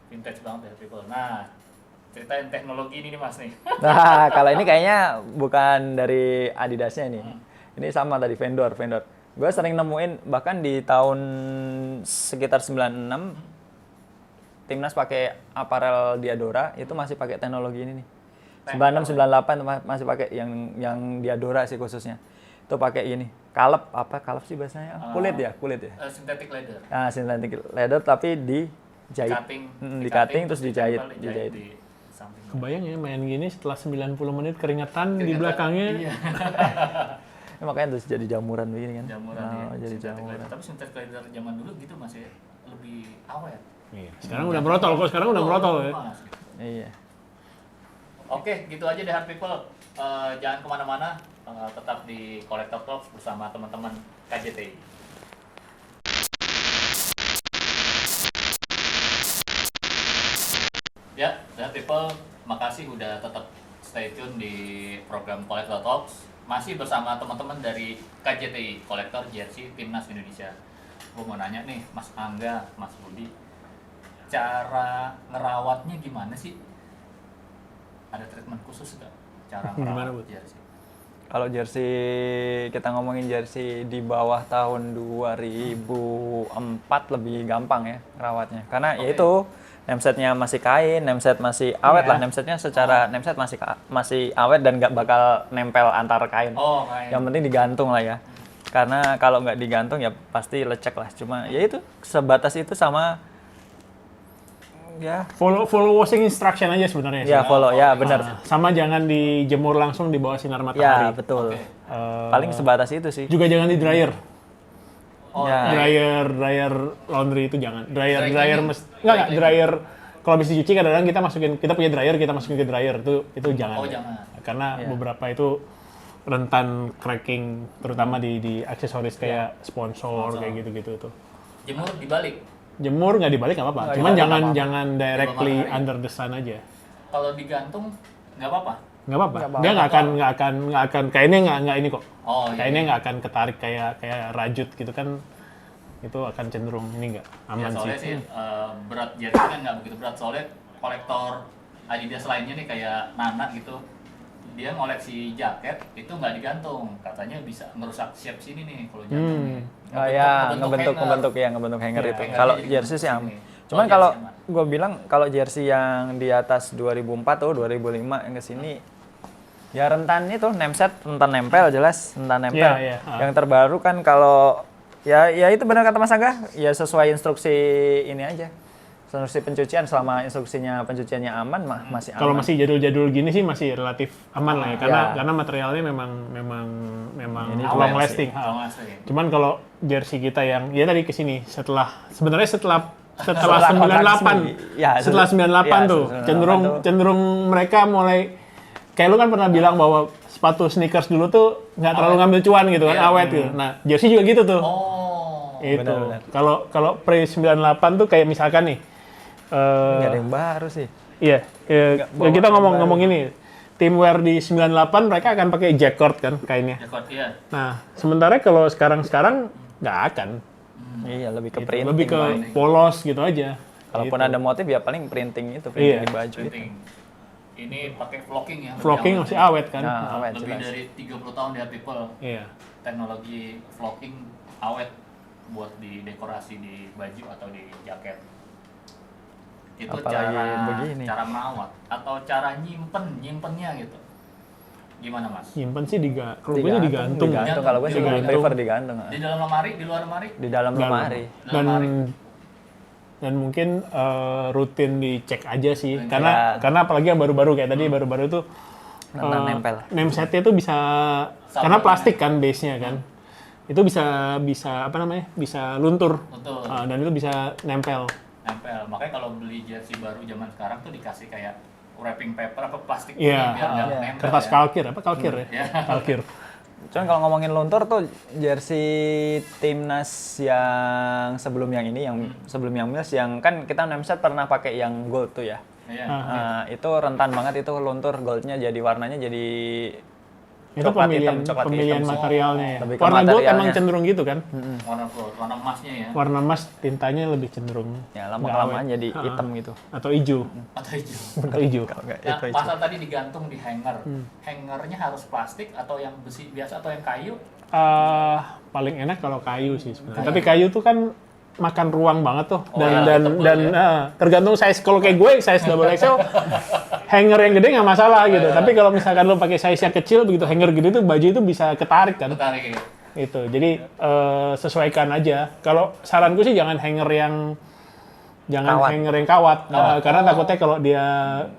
Speaker 1: vintage banget ya people. Nah, ceritain teknologi ini nih mas nih.
Speaker 3: Nah, kalau ini kayaknya bukan dari Adidasnya nih. Ini sama tadi vendor. Gue sering nemuin bahkan di tahun sekitar 96 timnas pakai aparel Diadora itu masih pakai teknologi ini nih. 96 98 masih pakai yang Diadora sih khususnya. Itu pakai ini. Kalep sih bahasanya? Kulit ya.
Speaker 1: Synthetic leather.
Speaker 3: Nah, synthetic leather tapi dijahit. Di-cutting terus dijahit.
Speaker 1: Di samping.
Speaker 2: Kebayang ya main gini setelah 90 menit keringetan di belakangnya.
Speaker 1: Iya.
Speaker 3: Makanya terus jadi jamuran begini kan.
Speaker 1: Jamuran ya.
Speaker 3: Jadi
Speaker 1: Synthetic
Speaker 3: jamuran.
Speaker 1: leather. Tapi synthetic leather zaman dulu gitu masih lebih awet.
Speaker 2: Iya. Sekarang udah merotol, kok sekarang udah merotol ya.
Speaker 1: Mas.
Speaker 3: Iya.
Speaker 1: Oke, gitu aja deh Hard People. Jangan kemana-mana, tetap di Collector Talks bersama teman-teman KJTI. Ya, Hard People, makasih udah tetap stay tune di program Collector Talks. Masih bersama teman-teman dari KJTI, Kolektor Jersey Timnas Indonesia. Gue mau nanya nih, Mas Angga, Mas Budi, cara ngerawatnya gimana sih? Ada treatment khusus nggak cara
Speaker 2: Gimana,
Speaker 1: merawat
Speaker 2: Bud?
Speaker 1: jersey?
Speaker 3: Kalau jersey, kita ngomongin jersey di bawah tahun 2004 lebih gampang ya rawatnya. Karena ya itu namesetnya masih kain, nameset masih awet lah. Namesetnya secara nameset masih awet dan nggak bakal nempel antar kain.
Speaker 1: Oh, kain.
Speaker 3: Yang penting digantung lah ya. Karena kalau nggak digantung ya pasti lecek lah. Cuma ya itu sebatas itu sama ya.
Speaker 2: Follow washing instruction aja sebenarnya.
Speaker 3: Ya
Speaker 2: sih.
Speaker 3: follow ya benar.
Speaker 2: Sama jangan dijemur langsung di bawah sinar
Speaker 3: Ya
Speaker 2: matahari.
Speaker 3: betul.
Speaker 1: Oke.
Speaker 3: Paling sebatas itu sih.
Speaker 2: Juga jangan di dryer.
Speaker 1: Oh,
Speaker 3: Ya.
Speaker 2: Dryer laundry itu jangan. Dryer
Speaker 1: Dry
Speaker 2: enggak
Speaker 1: cleaning.
Speaker 2: dryer kalau bisa cuci kadang-kadang kita punya dryer, kita masukin ke dryer itu jangan.
Speaker 1: Oh,
Speaker 2: ya.
Speaker 1: jangan.
Speaker 2: Karena
Speaker 3: Ya.
Speaker 2: beberapa itu rentan cracking terutama di aksesoris kayak sponsor kayak gitu-gitu tuh.
Speaker 1: Jemur dibalik.
Speaker 2: Jemur nggak dibalik nggak apa-apa.
Speaker 3: Nggak
Speaker 2: Cuman
Speaker 3: dibalik,
Speaker 2: jangan
Speaker 3: nggak
Speaker 2: jangan directly
Speaker 1: Di bawah matahari.
Speaker 2: under the sun aja.
Speaker 1: Kalau digantung nggak apa-apa.
Speaker 2: Nggak apa-apa.
Speaker 3: Nggak apa-apa.
Speaker 2: Dia nggak akan kainnya nggak ini kok.
Speaker 1: Oh, iya.
Speaker 2: Kainnya nggak akan ketarik kayak rajut gitu kan. Itu akan cenderung ini nggak
Speaker 1: Ya,
Speaker 2: aman
Speaker 1: soalnya
Speaker 2: sih.
Speaker 1: sih berat jersey kan nggak begitu berat. Soalnya kolektor Adidas lainnya nih kayak Nana gitu, dia ngoleksi jaket itu nggak digantung, katanya bisa merusak shape sini nih kalau jantungnya.
Speaker 3: Oh ya, ngebentuk hanger
Speaker 2: Ya,
Speaker 3: itu.
Speaker 1: hanger
Speaker 3: Kalau
Speaker 1: jadi
Speaker 3: jersey sih
Speaker 1: begini.
Speaker 3: aman. Cuman
Speaker 1: Oh,
Speaker 3: kalau
Speaker 1: jersey aman.
Speaker 3: gue bilang kalau jersey yang di atas 2004 atau 2005 yang ke sini ya rentan itu rentan nempel jelas, rentan nempel.
Speaker 2: Iya, iya.
Speaker 3: Yang terbaru kan kalau ya itu benar kata Mas Angga, ya sesuai instruksi ini aja. Instruksi pencucian selama instruksinya pencuciannya aman masih aman.
Speaker 2: Kalau masih jadul-jadul gini sih masih relatif aman lah ya
Speaker 3: Ya.
Speaker 2: karena materialnya memang
Speaker 3: Ini
Speaker 2: long
Speaker 3: awet
Speaker 2: lasting.
Speaker 1: Long lasting.
Speaker 2: Cuman kalau jersey kita yang ya tadi kesini setelah
Speaker 3: Setelah
Speaker 2: 98
Speaker 3: ya,
Speaker 2: setelah 98 tuh
Speaker 3: setelah 98 tuh.
Speaker 2: cenderung mereka mulai kayak lu kan pernah bilang bahwa sepatu sneakers dulu tuh nggak terlalu ngambil cuan gitu kan,
Speaker 1: Iya.
Speaker 2: awet gitu. Nah, jersey juga gitu tuh.
Speaker 1: Oh,
Speaker 2: Itu.
Speaker 3: benar-benar.
Speaker 2: Kalau pre 98 tuh kayak misalkan nih
Speaker 3: Nggak ada yang baru sih.
Speaker 2: iya,
Speaker 3: bawa
Speaker 2: kita
Speaker 3: yang
Speaker 2: ngomong ini tim wear di 98 mereka akan pakai jacquard kan kainnya.
Speaker 1: jacquard iya.
Speaker 2: Nah, sementara kalau sekarang nggak akan.
Speaker 3: Iya, lebih ke
Speaker 2: Gitu.
Speaker 3: printing.
Speaker 2: Lebih ke
Speaker 3: paling.
Speaker 2: polos gitu aja.
Speaker 3: Kalaupun
Speaker 2: Gitu.
Speaker 3: ada motif ya paling printing itu,
Speaker 2: Iya.
Speaker 3: printing baju itu.
Speaker 1: Printing. Ini pakai flocking ya. lebih
Speaker 2: Vlogging
Speaker 1: awet
Speaker 2: masih
Speaker 1: ya.
Speaker 2: awet kan.
Speaker 3: Nah, awet
Speaker 1: Lebih
Speaker 3: jelas.
Speaker 1: dari 30 tahun ya people.
Speaker 2: Iya.
Speaker 1: Teknologi flocking awet buat di dekorasi di baju atau di jaket. Itu
Speaker 3: Apalagi begini.
Speaker 1: cara merawat atau cara nyimpennya gitu. Gimana Mas?
Speaker 2: Nyimpen sih kalau gue sih digantung.
Speaker 3: Digantung. Kalau gue sih
Speaker 1: Digantung.
Speaker 3: prefer digantung.
Speaker 1: Di dalam lemari, di luar lemari?
Speaker 3: Di dalam lemari.
Speaker 2: Dan
Speaker 1: Lemari.
Speaker 2: dan mungkin rutin dicek aja sih,
Speaker 1: Ya.
Speaker 2: karena apalagi yang baru-baru kayak tadi baru-baru tuh
Speaker 3: Rentan nempel.
Speaker 2: name setnya tuh bisa karena plastik kan base-nya kan, itu bisa apa namanya, bisa luntur.
Speaker 1: Betul.
Speaker 2: Dan itu bisa nempel.
Speaker 1: Nempel. Makanya kalau beli jersey baru zaman sekarang tuh dikasih kayak wrapping paper apa plastik
Speaker 2: Iya,
Speaker 1: biar nggak
Speaker 3: iya.
Speaker 1: nempel
Speaker 2: Kertas
Speaker 1: ya.
Speaker 2: kalkir ya?
Speaker 1: Iya.
Speaker 2: Kalkir.
Speaker 3: Cuman kalau ngomongin luntur tuh jersey timnas yang sebelum yang ini, yang sebelum yang Mills, yang kan kita Nemset pernah pakai yang gold tuh ya.
Speaker 1: Iya.
Speaker 3: Itu rentan banget, itu luntur, goldnya jadi warnanya jadi
Speaker 2: Itu
Speaker 3: coklat
Speaker 2: pemilihan
Speaker 3: hitam, coklat
Speaker 2: pemilihan
Speaker 3: hitam.
Speaker 2: materialnya ya.
Speaker 3: Lebih ke
Speaker 2: Warna gold
Speaker 3: materialnya.
Speaker 2: emang cenderung gitu kan.
Speaker 1: Warna gold, warna emasnya ya.
Speaker 2: Warna emas tintanya lebih cenderung
Speaker 3: Ya
Speaker 2: nggak
Speaker 3: lama-kelamaan
Speaker 2: awet.
Speaker 3: jadi hitam gitu.
Speaker 2: Atau hijau.
Speaker 1: Atau hijau.
Speaker 2: Atau hijau.
Speaker 3: Kalau nggak
Speaker 1: Nah,
Speaker 3: itu aja.
Speaker 1: pasal tadi digantung di hanger. Hangernya harus plastik atau yang besi biasa atau yang kayu?
Speaker 2: Paling enak kalau kayu sih sebenarnya. Tapi kayu tuh kan makan ruang banget tuh,
Speaker 1: Oh,
Speaker 2: dan
Speaker 1: iya, tebel
Speaker 2: tergantung size. Kalau kayak gue size double XL, hanger yang gede nggak masalah gitu. Tapi kalau misalkan lo pakai size yang kecil, begitu hanger gede tuh baju itu bisa ketarik kan.
Speaker 1: Tertarik ya.
Speaker 2: Itu. Jadi sesuaikan aja. Kalau saranku sih jangan hanger yang
Speaker 3: Kawat.
Speaker 2: hanger yang kawat. Karena takutnya kalau dia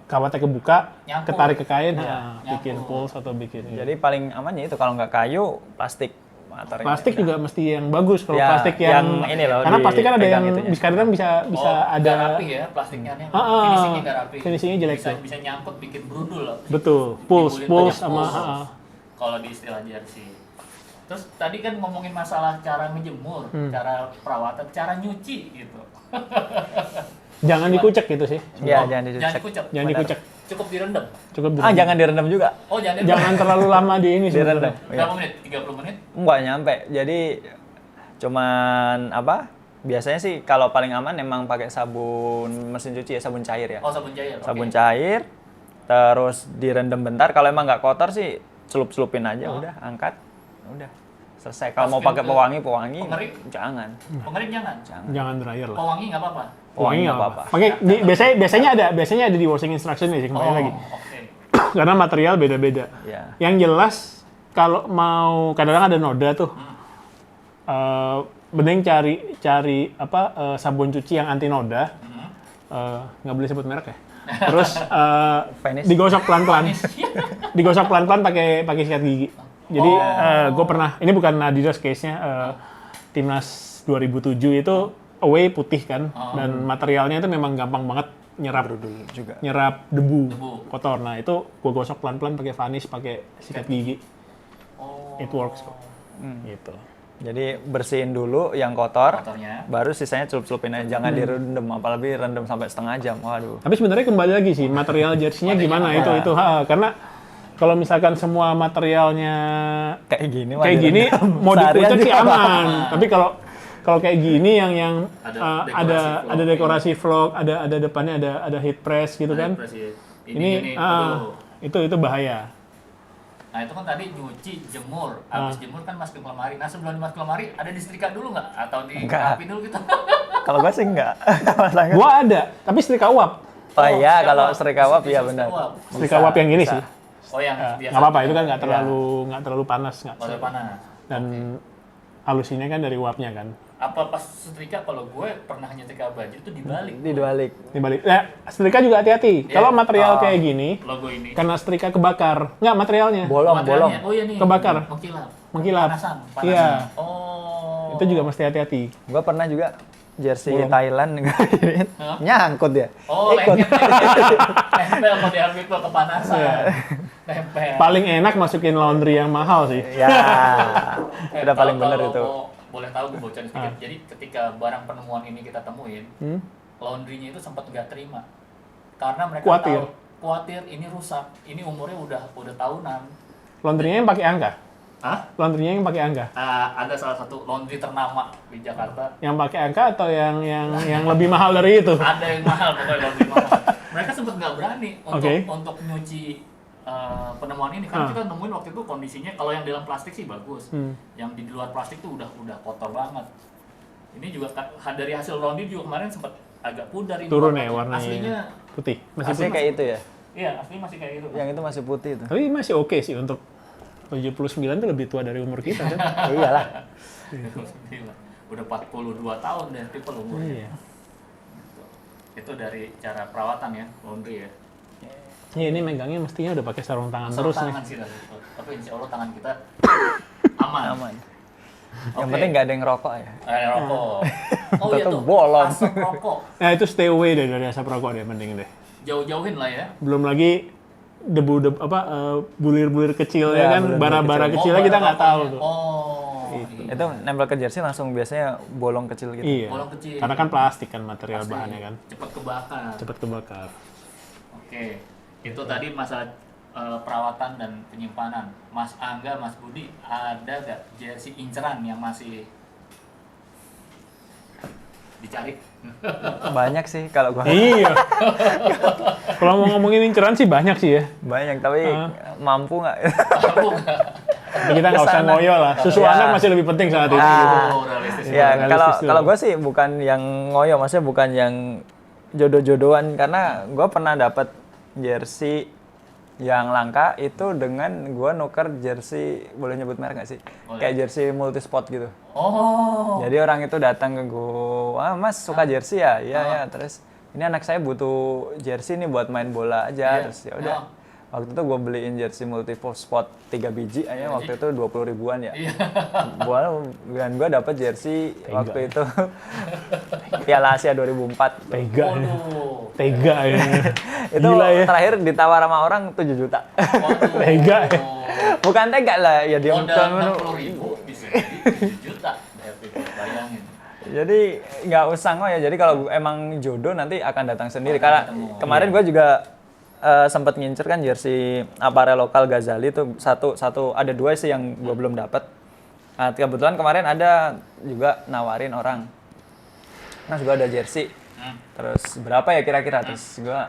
Speaker 2: kawatnya kebuka,
Speaker 1: Nyangkut.
Speaker 2: ketarik ke kain,
Speaker 1: nyangkut.
Speaker 2: bikin pulse atau bikin.
Speaker 3: Jadi paling amannya itu kalau nggak kayu, plastik. Materialnya.
Speaker 2: Plastik juga mesti yang bagus. Kalau
Speaker 3: Ya,
Speaker 2: plastik yang
Speaker 3: ini loh,
Speaker 2: karena plastik kan ada
Speaker 3: dipegang
Speaker 2: yang
Speaker 3: itunya.
Speaker 2: kadang bisa
Speaker 1: nggak
Speaker 2: ada
Speaker 1: rapi ya plastiknya. Finishingnya nggak rapi.
Speaker 2: finishingnya jelek
Speaker 1: bisa,
Speaker 2: tuh.
Speaker 1: bisa nyangkut bikin berundul loh.
Speaker 2: betul pulse
Speaker 1: Dibulin
Speaker 2: pulse
Speaker 1: banyak
Speaker 2: sama
Speaker 1: pulse. Kalau di istilah jersey. Terus tadi kan ngomongin masalah cara ngejemur, cara perawatan, cara nyuci gitu.
Speaker 2: jangan dikucek gitu sih.
Speaker 3: Ya,
Speaker 1: Oh,
Speaker 3: jangan
Speaker 1: jangan
Speaker 3: dicek.
Speaker 1: dikucek.
Speaker 2: Jangan
Speaker 3: Benar.
Speaker 2: dikucek.
Speaker 1: Cukup direndam.
Speaker 2: Cukup
Speaker 3: Jangan direndam juga.
Speaker 1: Oh, jangan
Speaker 2: jangan terlalu lama di ini
Speaker 3: Direndam.
Speaker 2: sebenarnya.
Speaker 1: Berapa menit? 30 menit?
Speaker 3: Enggak nyampe. Jadi cuman apa? Biasanya sih kalau paling aman emang pakai sabun mesin cuci ya, sabun cair ya.
Speaker 1: Oh, sabun cair. oke.
Speaker 3: Sabun cair, terus direndam bentar. Kalau emang nggak kotor sih celup-celupin aja, udah angkat, udah selesai. Kalau mau
Speaker 1: Masukin
Speaker 3: pakai
Speaker 1: ke
Speaker 3: pewangi,
Speaker 1: pengering?
Speaker 3: jangan.
Speaker 1: Pengering jangan.
Speaker 2: Jangan dryer lah.
Speaker 1: Pewangi nggak apa-apa.
Speaker 3: Pewangi nggak apa-apa.
Speaker 2: Pakai biasanya ada di washing instruction nih kembali
Speaker 1: Oh,
Speaker 2: lagi.
Speaker 1: oke.
Speaker 2: Karena material beda-beda.
Speaker 3: Ya.
Speaker 2: Yang jelas kalau mau kadang-kadang ada noda tuh. Mending cari sabun cuci yang anti noda. Nggak boleh sebut merek ya. Terus
Speaker 3: Vanish.
Speaker 2: digosok pelan-pelan. Digosok pelan-pelan pakai sikat gigi. Jadi gue pernah, ini bukan Adidas case-nya, timnas 2007 itu away putih kan, dan materialnya itu memang gampang banget nyerap
Speaker 3: juga.
Speaker 2: nyerap debu,
Speaker 1: Debu.
Speaker 2: kotor. Nah itu gue gosok pelan-pelan pakai vanish, pakai sikat gigi.
Speaker 1: Oh.
Speaker 2: It works kok. Gitu.
Speaker 3: Jadi bersihin dulu yang kotor,
Speaker 1: Kotornya.
Speaker 3: baru sisanya celup-celupin aja. Jangan direndam, apalagi rendam sampai setengah jam. Waduh.
Speaker 2: Tapi sebenarnya kembali lagi sih material jersey-nya gimana
Speaker 3: ya.
Speaker 2: itu karena kalau misalkan semua materialnya
Speaker 3: Kayak gini, mah
Speaker 2: kayak gini
Speaker 3: direndam
Speaker 2: mau
Speaker 3: seharian
Speaker 2: dikucek sih
Speaker 3: juga
Speaker 2: aman. Tapi kalau kayak gini yang
Speaker 1: Ada
Speaker 2: dekorasi vlog, ada depannya ada heat press gitu kan. Ini itu bahaya.
Speaker 1: Nah itu kan tadi nyuci, jemur, habis jemur kan masukin ke lemari. Nah sebelum dimasukin ke lemari ada disetrika dulu nggak? Atau
Speaker 3: Enggak.
Speaker 1: dirapi dulu gitu?
Speaker 3: Kalau gue sih enggak. Masalahnya.
Speaker 2: Gua ada, tapi setrika uap.
Speaker 3: Oh iya,
Speaker 1: setrika
Speaker 3: kalau
Speaker 1: uap.
Speaker 3: setrika uap ya benar.
Speaker 1: Setrika uap.
Speaker 2: Setrika uap yang gini
Speaker 3: bisa.
Speaker 2: sih.
Speaker 1: Oh yang biasa.
Speaker 2: Nggak apa-apa, itu kan nggak terlalu panas nggak.
Speaker 1: Kalau panas.
Speaker 2: Dan halusinnya kan dari uapnya kan.
Speaker 1: Apa pas setrika kalau gue pernah nyetrika baju itu dibalik.
Speaker 3: Dibalik.
Speaker 2: Dibalik. Setrika juga hati-hati.
Speaker 1: Iya.
Speaker 2: Kalau material kayak gini,
Speaker 1: Logo ini.
Speaker 2: karena setrika kebakar, nggak materialnya.
Speaker 3: Bolong.
Speaker 1: Materialnya. Oh iya nih.
Speaker 2: Kebakar.
Speaker 1: Mengkilap. Panasan.
Speaker 2: Iya.
Speaker 1: Oh.
Speaker 2: Itu juga mesti hati-hati.
Speaker 3: Gue pernah juga jersey Thailand nyangkut ya.
Speaker 1: Oh,
Speaker 3: Ikut.
Speaker 1: nempel kalau diambil itu kepanasan.
Speaker 2: Iya.
Speaker 1: Nempel.
Speaker 2: Paling enak masukin laundry yang mahal sih.
Speaker 3: Ya, udah paling bener
Speaker 1: Kalau
Speaker 3: itu.
Speaker 1: Boleh tahu gue bocorin sedikit. Jadi ketika barang penemuan ini kita temuin, laundrynya itu sempat nggak terima karena mereka
Speaker 2: Khawatir.
Speaker 1: tahu khawatir ini rusak, ini umurnya udah tahunan.
Speaker 2: Laundrynya yang pakai angka.
Speaker 1: Hah?
Speaker 2: Laundrynya yang pakai angka?
Speaker 1: Ada salah satu laundry ternama di Jakarta.
Speaker 2: Yang pakai angka atau yang lebih mahal dari itu?
Speaker 1: Ada yang mahal pokoknya laundry mahal. Mereka sempat nggak berani
Speaker 2: Oke.
Speaker 1: untuk nyuci penemuan ini karena kita nemuin waktu itu kondisinya kalau yang dalam plastik sih bagus. Yang di luar plastik tuh udah kotor banget. Ini juga dari hasil laundry juga kemarin sempat agak pudar ini.
Speaker 2: Turun ya warnanya.
Speaker 1: Aslinya
Speaker 2: Putih.
Speaker 3: Masih kayak itu ya?
Speaker 1: iya, aslinya masih kayak gitu.
Speaker 3: Yang itu masih putih itu.
Speaker 2: Tapi masih oke sih untuk 79 itu lebih tua dari umur kita kan?
Speaker 3: Iyalah.
Speaker 1: Gila. Udah 42 tahun deh people umurnya.
Speaker 2: Iya.
Speaker 1: Itu dari cara perawatan ya, laundry ya.
Speaker 2: Iya, ini megangnya mestinya udah pakai sarung tangan
Speaker 1: Sarung
Speaker 2: terus nih.
Speaker 1: tangan sih dari itu. Tapi insya Allah tangan kita aman.
Speaker 3: Aman. Yang
Speaker 1: Oke.
Speaker 3: penting nggak ada yang rokok ya.
Speaker 1: Rokok. Oh iya
Speaker 3: Tetep
Speaker 1: tuh,
Speaker 3: bolong.
Speaker 1: asap rokok.
Speaker 2: Nah itu stay away deh dari asap rokok deh, mending deh.
Speaker 1: Jauh-jauhin lah ya.
Speaker 2: Belum lagi bulir-bulir kecil ya
Speaker 3: Ya,
Speaker 2: kan,
Speaker 3: bulir-bulir
Speaker 2: bara-bara
Speaker 3: kecil.
Speaker 2: kecilnya kita nggak tahu tuh.
Speaker 1: Oh, iya.
Speaker 3: Itu nempel ke jersey langsung biasanya bolong kecil gitu.
Speaker 2: Iya.
Speaker 1: Bolong kecil.
Speaker 2: Karena kan plastik kan material
Speaker 1: Pasti
Speaker 2: bahannya kan,
Speaker 1: cepat kebakar.
Speaker 2: cepat kebakar.
Speaker 1: Oke, itu tadi masalah perawatan dan penyimpanan. Mas Angga, Mas Budi, ada gak jersey inceran yang masih dicari?
Speaker 3: Banyak sih kalau gua.
Speaker 2: Iya. Kalau mau ngomongin inceran sih banyak sih ya.
Speaker 3: Banyak tapi mampu nggak?
Speaker 1: Mampu nggak?
Speaker 2: Tapi kita nggak usah
Speaker 3: Kesana.
Speaker 2: ngoyo lah. Susu
Speaker 3: Ya.
Speaker 2: anak masih lebih penting saat ini.
Speaker 3: Ah.
Speaker 2: gitu.
Speaker 1: Oh, realistis.
Speaker 3: Ya
Speaker 2: Realistis dulu.
Speaker 3: kalau gue sih bukan yang ngoyo, maksudnya bukan yang jodoh-jodohan karena gue pernah dapat jersey yang langka itu dengan gue nuker jersey, boleh nyebut merek nggak sih?
Speaker 1: Boleh.
Speaker 3: Kayak jersey multisport gitu.
Speaker 1: Oh,
Speaker 3: Jadi orang itu datang ke gue, Mas suka jersey ya? Iya ya. Terus ini anak saya butuh jersey nih buat main bola aja.
Speaker 1: Iya.
Speaker 3: Terus ya udah. Waktu itu gue beliin jersey multisport 3 biji aja, waktu itu 20 ribuan ya.
Speaker 1: iya.
Speaker 3: Dan gue dapet jersey waktu itu Piala Asia 2004.
Speaker 2: Tega ya.
Speaker 1: Waduh.
Speaker 2: Tega ya.
Speaker 3: Itu
Speaker 2: Gila ya.
Speaker 3: terakhir ditawar sama orang 7 juta.
Speaker 1: Waduh.
Speaker 2: Tega ya.
Speaker 3: Bukan tega lah, ya dia
Speaker 1: Modal 60.000 bisa jadi 7 juta. Bayangin.
Speaker 3: Jadi nggak usah ngoyo. Jadi kalau emang jodoh nanti akan datang sendiri.
Speaker 1: Akan
Speaker 3: Karena
Speaker 1: ketemu.
Speaker 3: kemarin gue juga sempat ngincer kan jersey aparel lokal Ghazali itu satu ada 2 sih yang gue belum dapat. Nah, kebetulan kemarin ada juga nawarin orang. Mas gue ada jersey. Terus berapa ya kira-kira? Terus gue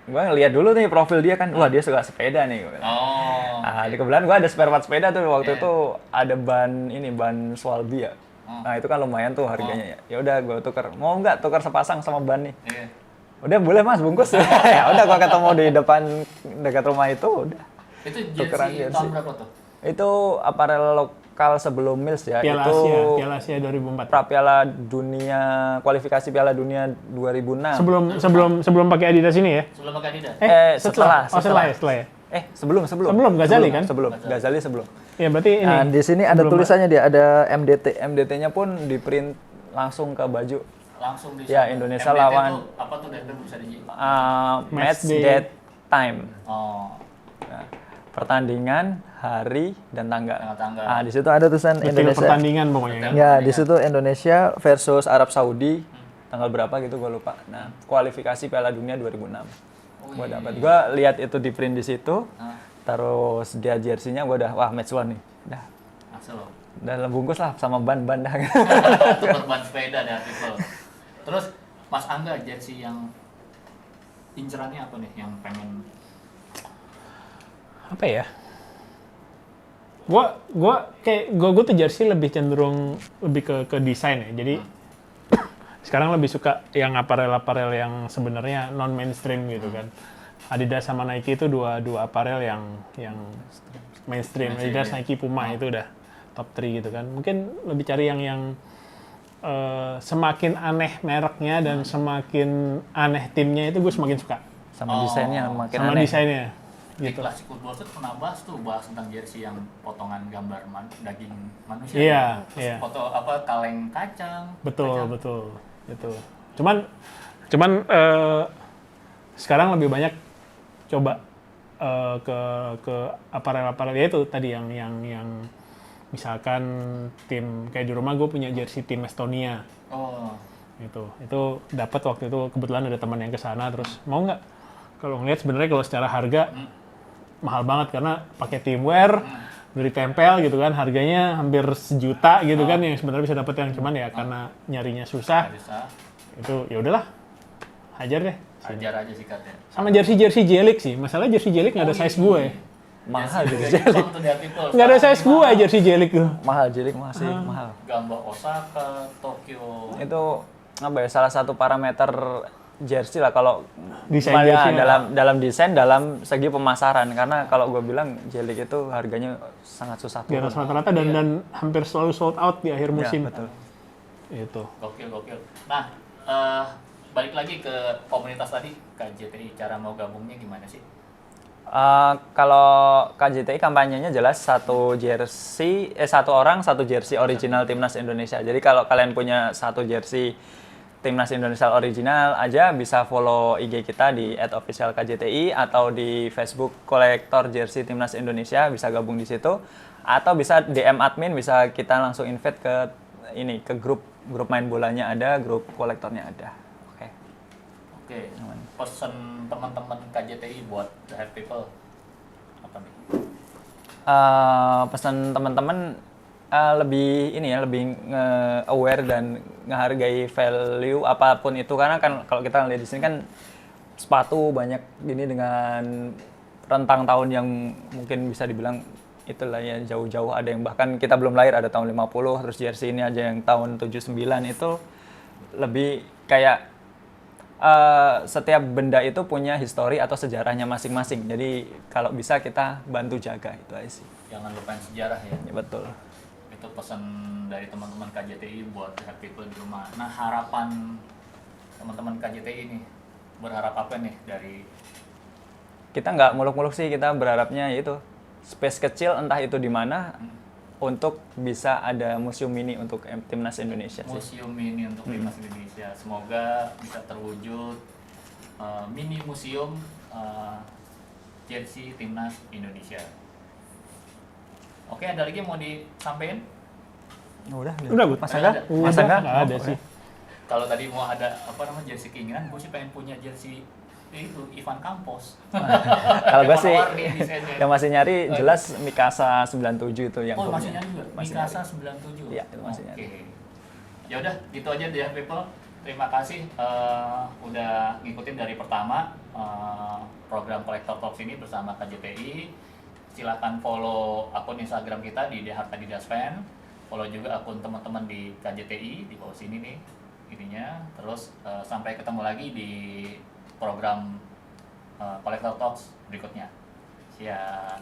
Speaker 3: ngeliat dulu nih profil dia kan, wah dia suka sepeda nih.
Speaker 1: Oh.
Speaker 3: Nah, kebetulan gue ada spare part sepeda tuh waktu
Speaker 1: Iya.
Speaker 3: itu ada ban Swalbi ya. Nah itu kan lumayan tuh harganya ya. Ya udah gue tuker. Mau nggak tuker sepasang sama ban nih?
Speaker 1: Iya.
Speaker 3: Udah boleh mas bungkus. Ya udah gue ketemu di depan dekat rumah itu udah.
Speaker 1: Itu
Speaker 3: Tukeran
Speaker 1: jersey
Speaker 3: jersey.
Speaker 1: tahun berapa tuh?
Speaker 3: Itu aparel lokal sebelum Mills ya.
Speaker 2: Piala
Speaker 3: itu
Speaker 2: Asia 2004.
Speaker 3: Piala Dunia, kualifikasi Piala Dunia 2006.
Speaker 2: Sebelum pakai Adidas ini ya?
Speaker 1: Sebelum pakai Adidas?
Speaker 3: Setelah.
Speaker 2: Oh, setelah ya.
Speaker 3: Sebelum.
Speaker 2: Sebelum, Ghazali kan?
Speaker 3: Sebelum. Ghazali sebelum.
Speaker 2: Ya berarti ini.
Speaker 3: Nah, di sini ada
Speaker 2: sebelum-
Speaker 3: tulisannya dia, ada MDT. MDT-nya pun di print langsung ke baju.
Speaker 1: Langsung di
Speaker 3: Ya,
Speaker 1: sana.
Speaker 3: Indonesia
Speaker 1: MDT
Speaker 3: lawan.
Speaker 1: tuh apa tuh dan bisa di
Speaker 3: Match
Speaker 2: day.
Speaker 3: date time.
Speaker 1: Oh,
Speaker 3: Nah, pertandingan, hari, dan tanggal.
Speaker 1: tanggal.
Speaker 3: Nah, di situ ada tulisan
Speaker 2: Detail
Speaker 3: Indonesia.
Speaker 2: pertandingan pokoknya kan.
Speaker 3: Ya, di situ Indonesia versus Arab Saudi. Tanggal berapa gitu gue lupa. Nah, kualifikasi Piala Dunia 2006. Gue dapat. Gue lihat itu di print di situ. Terus dia jersey-nya gue udah wah match one nih. Udah.
Speaker 1: langsung.
Speaker 3: Dalam bungkus lah sama ban-ban dah.
Speaker 1: Tukar ban sepeda deh people. Terus Mas Angga jersey yang incerannya apa nih yang pengen?
Speaker 2: Apa ya? Gua tuh jersey lebih cenderung lebih ke desain ya. Jadi sekarang lebih suka yang aparel yang sebenarnya non mainstream gitu kan. Adidas sama Nike itu dua aparel yang mainstream. Adidas, Nike, Puma itu udah top 3 gitu kan. Mungkin lebih cari yang semakin aneh mereknya dan semakin aneh timnya itu gue semakin suka.
Speaker 3: Sama desainnya makin
Speaker 2: Sama
Speaker 3: aneh.
Speaker 2: desainnya
Speaker 1: Di
Speaker 2: gitu.
Speaker 1: Classic Football Set pernah bahas tentang jersey yang potongan gambar daging manusia.
Speaker 2: Iya,
Speaker 1: Terus
Speaker 2: iya.
Speaker 1: foto kaleng kacang.
Speaker 2: Betul,
Speaker 1: kacang.
Speaker 2: betul. Gitu. Cuman sekarang lebih banyak coba ke aparel-aparel ya itu tadi yang misalkan tim kayak di rumah gue punya jersey tim Estonia
Speaker 1: Oh,
Speaker 2: gitu. Itu dapat waktu itu kebetulan ada teman yang ke sana terus mau nggak? Kalau ngeliat sebenarnya kalau secara harga mahal banget karena pakai teamwear, beli tempel gitu kan, harganya hampir 1 juta gitu kan, yang sebenarnya bisa dapat yang cuman ya karena nyarinya susah.
Speaker 1: Nggak bisa.
Speaker 2: Itu ya udahlah, hajar deh.
Speaker 1: Ajar aja sikatnya.
Speaker 2: Sama jersey jelik sih, masalah jersey jelik nggak ada size gue.
Speaker 3: Mahal
Speaker 1: Jersey
Speaker 3: jersey jelik.
Speaker 1: tuh dari people.
Speaker 2: Nggak ada size
Speaker 1: Sekarang
Speaker 2: gue jersey jelik tuh.
Speaker 3: Mahal jelik masih mahal.
Speaker 1: Gambar Osaka, Tokyo.
Speaker 3: Itu apa ya, salah satu parameter jersey lah kalau
Speaker 2: Desain
Speaker 3: ya,
Speaker 2: jersey
Speaker 3: dalam desain, dalam segi pemasaran, karena kalau gue bilang jelik itu harganya sangat susah
Speaker 2: Di
Speaker 3: turun.
Speaker 2: atas rata-rata dan hampir selalu sold out di akhir
Speaker 3: Ya,
Speaker 2: musim.
Speaker 3: betul.
Speaker 2: Itu.
Speaker 1: Gokil. Nah, balik lagi ke komunitas tadi, KJTI, cara mau gabungnya gimana sih?
Speaker 3: Kalau KJTI kampanyenya jelas satu orang satu jersey original Timnas Indonesia. Jadi kalau kalian punya satu jersey Timnas Indonesia original aja, bisa follow IG kita di @officialkjti atau di Facebook kolektor jersey Timnas Indonesia, bisa gabung di situ, atau bisa DM admin, bisa kita langsung invite ke grup main bolanya ada, grup kolektornya ada.
Speaker 1: Oke. Pesan teman-teman KJTI buat the head people apa nih?
Speaker 3: Pesan teman-teman lebih aware dan ngehargai value apapun itu, karena kan kalau kita lihat di sini kan sepatu banyak gini dengan rentang tahun yang mungkin bisa dibilang itulah ya, jauh-jauh, ada yang bahkan kita belum lahir ada tahun 50, terus jersey ini aja yang tahun 79. Itu lebih kayak setiap benda itu punya histori atau sejarahnya masing-masing. Jadi kalau bisa kita bantu jaga, itu aja sih.
Speaker 1: Jangan lupain sejarah ya.
Speaker 3: Ya, betul.
Speaker 1: Itu pesan dari teman-teman KJTI buat the head people di rumah. Nah, harapan teman-teman KJTI ini berharap apa nih dari
Speaker 3: Kita nggak muluk-muluk sih, kita berharapnya itu space kecil entah itu di mana untuk bisa ada museum mini untuk Timnas Indonesia sih.
Speaker 1: museum mini untuk Timnas Indonesia? Semoga bisa terwujud mini museum jersey Timnas Indonesia. Oke, ada lagi yang mau disampaikan?
Speaker 3: Udah,
Speaker 2: Udah, Bud.
Speaker 3: Masa enggak?
Speaker 2: Udah,
Speaker 3: Masa enggak?
Speaker 2: nggak ada sih.
Speaker 1: Kalau tadi mau ada jersey keinginan, gue sih pengen punya jersey itu Ivan Campos.
Speaker 3: Kalau gue sih
Speaker 1: Warna-warni desainnya.
Speaker 3: yang masih nyari jelas Mikasa 97 itu yang
Speaker 1: Oh, masih
Speaker 3: punya.
Speaker 1: nyari juga.
Speaker 3: Masih
Speaker 1: Mikasa
Speaker 3: nyari.
Speaker 1: 97.
Speaker 3: Iya, itu masih nyari.
Speaker 1: Oke. Ya udah, gitu aja deh people. Terima kasih udah ngikutin dari pertama program Collector Talks ini bersama KJTI. Silakan follow akun Instagram kita di @dehartadidasfan. Follow juga akun teman-teman di KJTI di bawah sini nih ininya. Terus sampai ketemu lagi di program Collector Talks berikutnya. Siap.